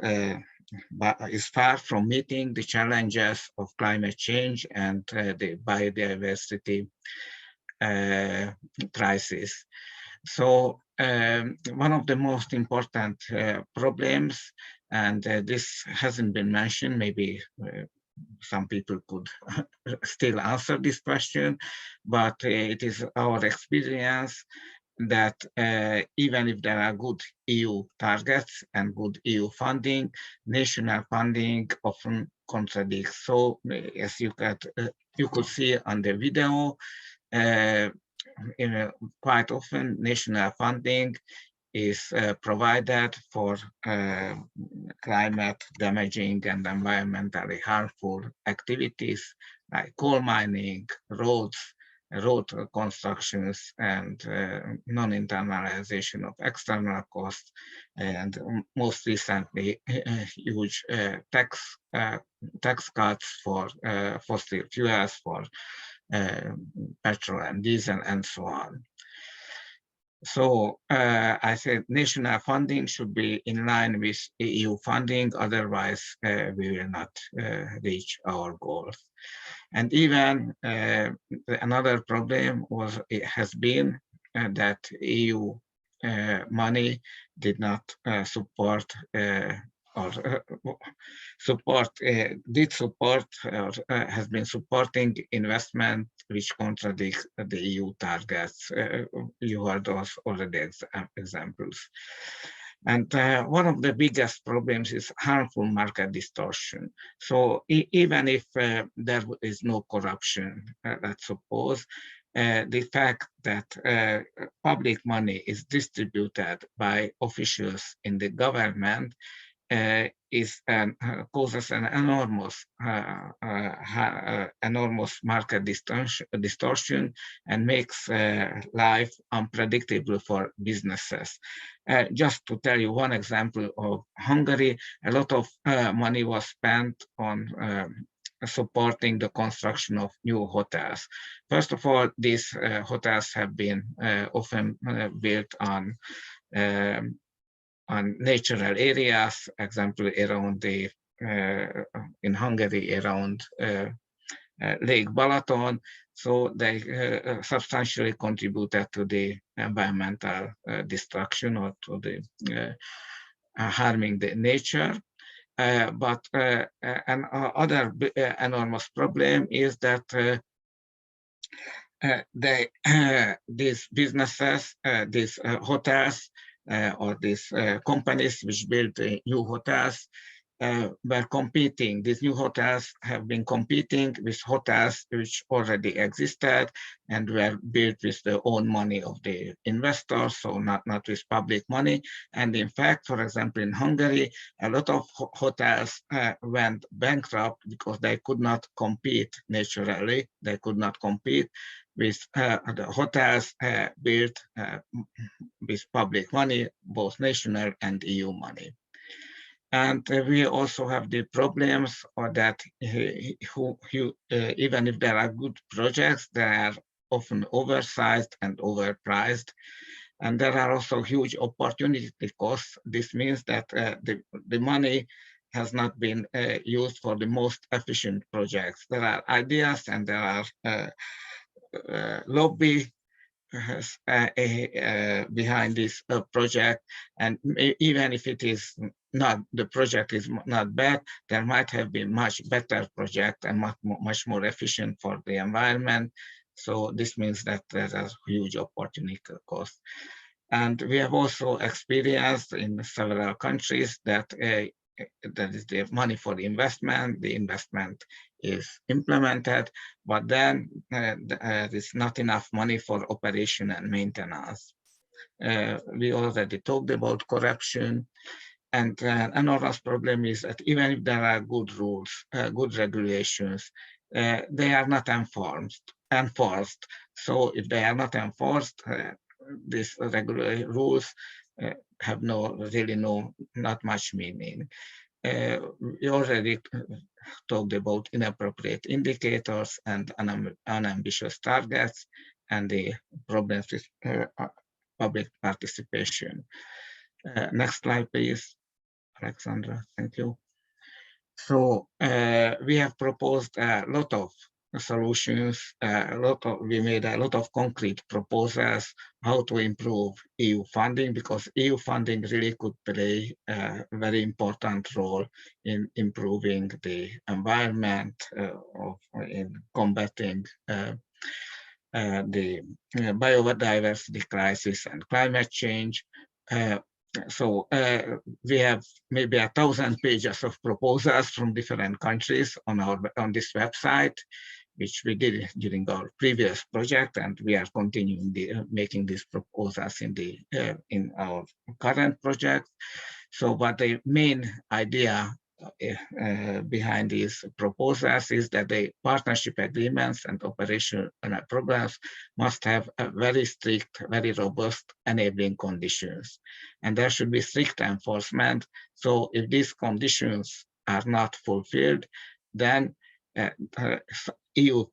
far from meeting the challenges of climate change and the biodiversity crisis. So one of the most important problems, and this hasn't been mentioned, maybe some people could still answer this question, but it is our experience that even if there are good EU targets and good EU funding, national funding often contradicts. So as you could see on the video, quite often national funding is provided for climate damaging and environmentally harmful activities like coal mining, road constructions, and non-internalization of external costs, and most recently huge tax cuts for fossil fuels, for petrol and diesel, and so on. So I said national funding should be in line with EU funding, otherwise we will not reach our goals. And even another problem has been that EU money did not support did support or has been supporting investment which contradict the EU targets. You heard those already examples. And one of the biggest problems is harmful market distortion. So even if there is no corruption, let's suppose, the fact that public money is distributed by officials in the government causes an enormous market distortion and makes life unpredictable for businesses. Just to tell you one example of Hungary, a lot of money was spent on supporting the construction of new hotels. First of all, these hotels have been often built on natural areas, example around the in Hungary around Lake Balaton, so they substantially contributed to the environmental destruction or to the harming the nature. But another enormous problem is that these businesses, these hotels, or these companies which build new hotels were competing. These new hotels have been competing with hotels which already existed and were built with the own money of the investors, so not with public money. And in fact, for example, in Hungary, a lot of hotels went bankrupt because they could not compete naturally. They could not compete with the hotels built with public money, both national and EU money. And we also have the problems or that even if there are good projects, they are often oversized and overpriced. And there are also huge opportunity costs. This means that the money has not been used for the most efficient projects. There are ideas and there are lobby behind this project, and even if it is not, the project is not bad, there might have been much better project and much more efficient for the environment. So this means that there's a huge opportunity cost. And we have also experienced in several countries that that is the money for the investment is implemented, but then there's not enough money for operation and maintenance. We already talked about corruption, and another problem is that even if there are good rules, good regulations, they are not enforced. So if they are not enforced, these regular rules have not much meaning. We already talked about inappropriate indicators and unambitious targets and the problems with public participation. Next slide, please, Aleksandra. Thank you. So we have proposed a lot of solutions, we made a lot of concrete proposals how to improve EU funding, because EU funding really could play a very important role in improving the environment, in combating the biodiversity crisis and climate change. So we have maybe 1,000 pages of proposals from different countries on this website, which we did during our previous project, and we are continuing making these proposals in our current project. So, but the main idea behind these proposals is that the partnership agreements and operational programs must have a very strict, very robust enabling conditions. And there should be strict enforcement. So if these conditions are not fulfilled, then EU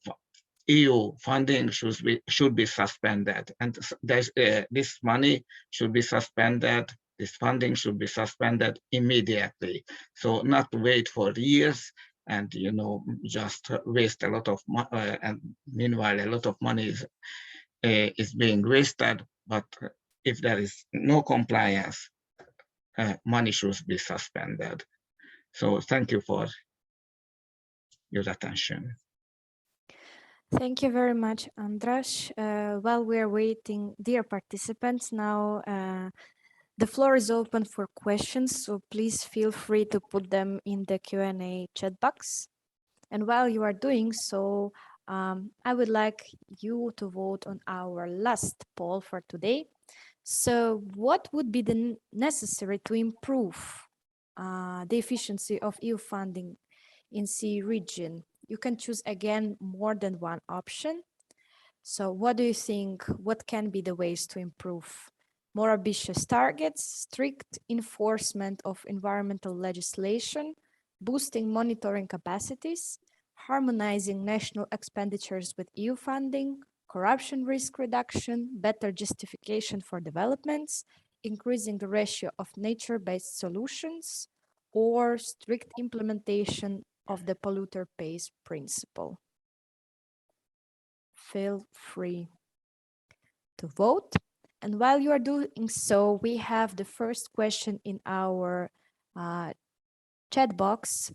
EU funding should be suspended, and this money should be suspended. This funding should be suspended immediately. So not wait for years and just waste a lot of money. And meanwhile, a lot of money is being wasted. But if there is no compliance, money should be suspended. So thank you for your attention. Thank you very much, Andras. While we're waiting, dear participants, now the floor is open for questions, so please feel free to put them in the Q&A chat box. And while you are doing so, I would like you to vote on our last poll for today. So what would be the necessary to improve the efficiency of EU funding in CE region? You can choose again more than one option. So what do you think? What can be the ways to improve? More ambitious targets, strict enforcement of environmental legislation, boosting monitoring capacities, harmonizing national expenditures with EU funding, corruption risk reduction, better justification for developments, increasing the ratio of nature-based solutions, or strict implementation of the polluter pays principle. Feel free to vote. And while you are doing so, we have the first question in our chat box.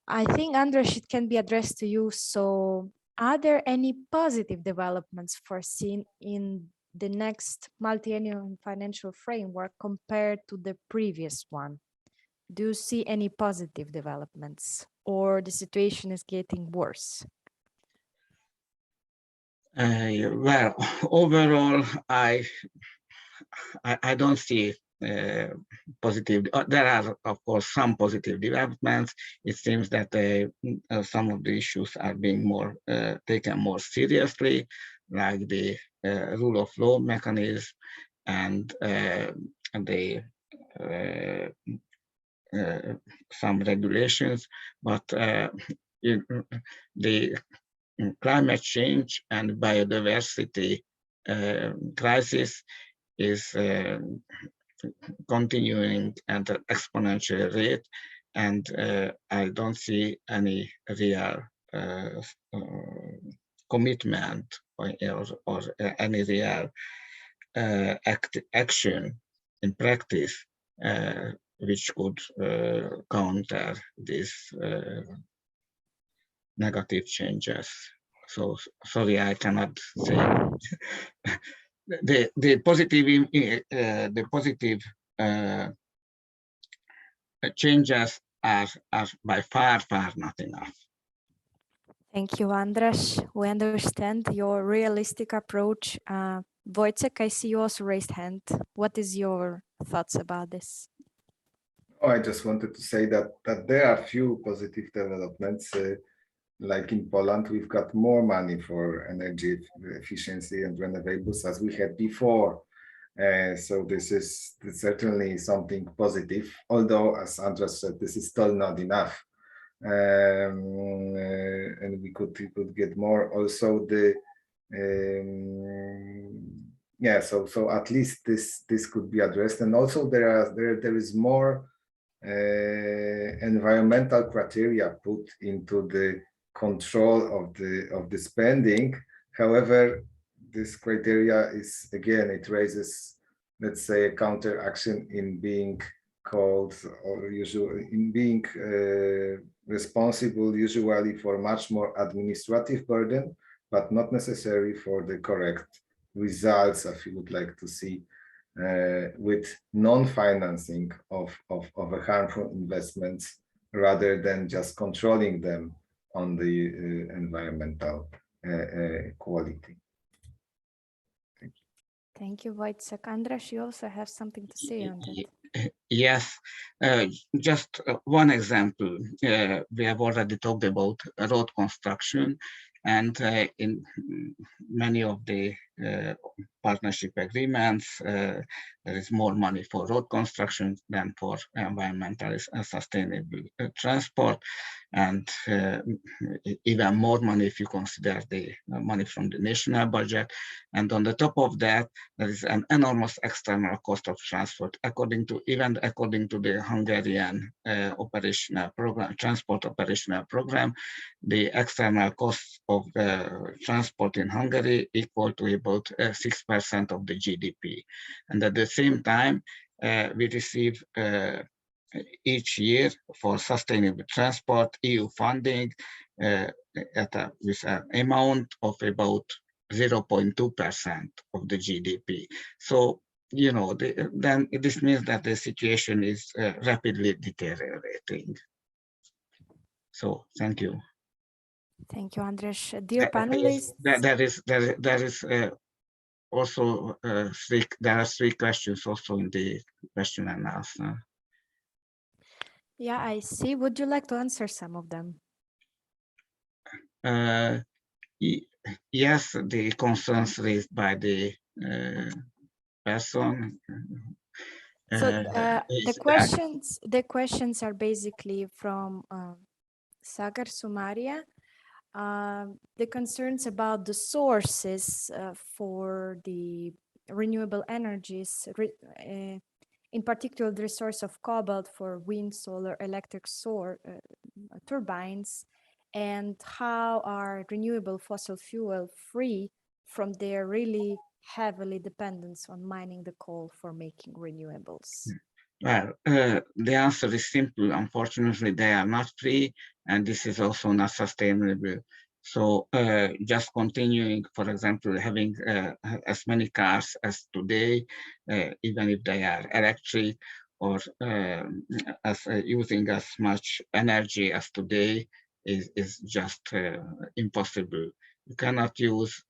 I think, Andras, it can be addressed to you. So are there any positive developments foreseen in the next multi-annual financial framework compared to the previous one? Do you see any positive developments, or the situation is getting worse? Well, overall, I don't see positive. There are, of course, some positive developments. It seems that some of the issues are being taken more seriously, like the rule of law mechanism and some regulations, but the climate change and biodiversity crisis is continuing at an exponential rate, and I don't see any real commitment or any real action in practice which could counter these negative changes. So sorry, I cannot say. The positive changes are by far not enough. Thank you, Andras. We understand your realistic approach. Wojciech, I see you also raised hand. What is your thoughts about this? Oh, I just wanted to say that there are few positive developments. Like in Poland, we've got more money for energy efficiency and renewables as we had before. So this is certainly something positive, although, as Andras said, this is still not enough. And we could get more. Also, so at least this could be addressed. And also there is more environmental criteria put into the control of the spending. However, this criteria is, again, it raises, let's say, a counter action in being called, or usually in being responsible usually for much more administrative burden, but not necessarily for the correct results if you would like to see with non-financing of harmful investments rather than just controlling them on the environmental quality. Thank you, Wojciech. Andras, you also have something to say on that. Yes, just one example. We have already talked about road construction, And in many of the partnership agreements, there is more money for road construction than for environmentally sustainable transport, and even more money if you consider the money from the national budget. And on the top of that, there is an enormous external cost of transport. According to the Hungarian operational program, transport operational program, the external costs of transport in Hungary equal to about 6% of the GDP. And at the same time, we receive each year for sustainable transport EU funding with an amount of about 0.2% of the GDP. So, you know, then this means that the situation is rapidly deteriorating. So, thank you. Thank you, Andres. Dear panelists. There is also there are three questions also in the question and answer. Yeah, I see. Would you like to answer some of them? Yes, the concerns raised by the person. So the questions are basically from Sagar Sumaria. The concerns about the sources for the renewable energies, in particular the source of cobalt for wind, solar, electric turbines, and how are renewable fossil fuel free from their really heavily dependence on mining the coal for making renewables? Well, the answer is simple. Unfortunately, they are not free, and this is also not sustainable. So just continuing, for example, having as many cars as today, even if they are electric, or using as much energy as today is just impossible. You cannot use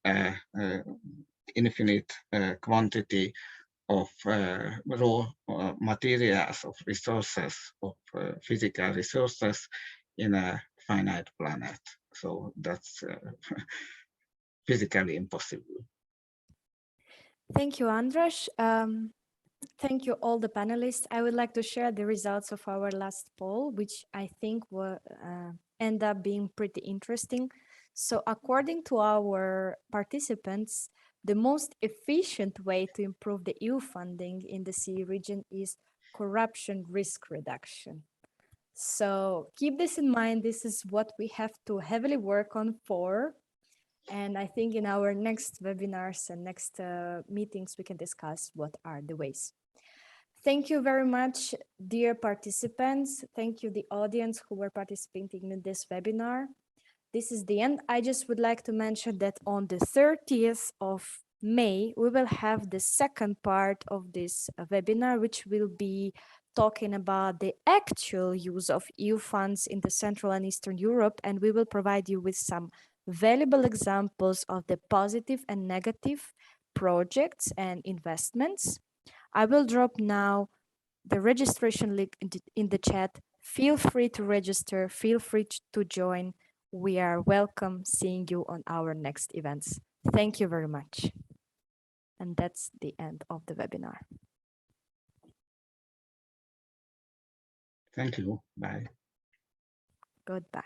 infinite quantity of raw materials, of resources, of physical resources in a finite planet. So that's physically impossible. Thank you, Andras. Thank you, all the panelists. I would like to share the results of our last poll, which I think will end up being pretty interesting. So according to our participants, the most efficient way to improve the EU funding in the CE region is corruption risk reduction. So keep this in mind. This is what we have to heavily work on for. And I think in our next webinars and next meetings, we can discuss what are the ways. Thank you very much, dear participants. Thank you, the audience who were participating in this webinar. This is the end. I just would like to mention that on the 30th of May, we will have the second part of this webinar, which will be talking about the actual use of EU funds in the Central and Eastern Europe, and we will provide you with some valuable examples of the positive and negative projects and investments. I will drop now the registration link in the chat. Feel free to register, feel free to join. We are welcome seeing you on our next events. Thank you very much. And that's the end of the webinar. Thank you. Bye. Goodbye.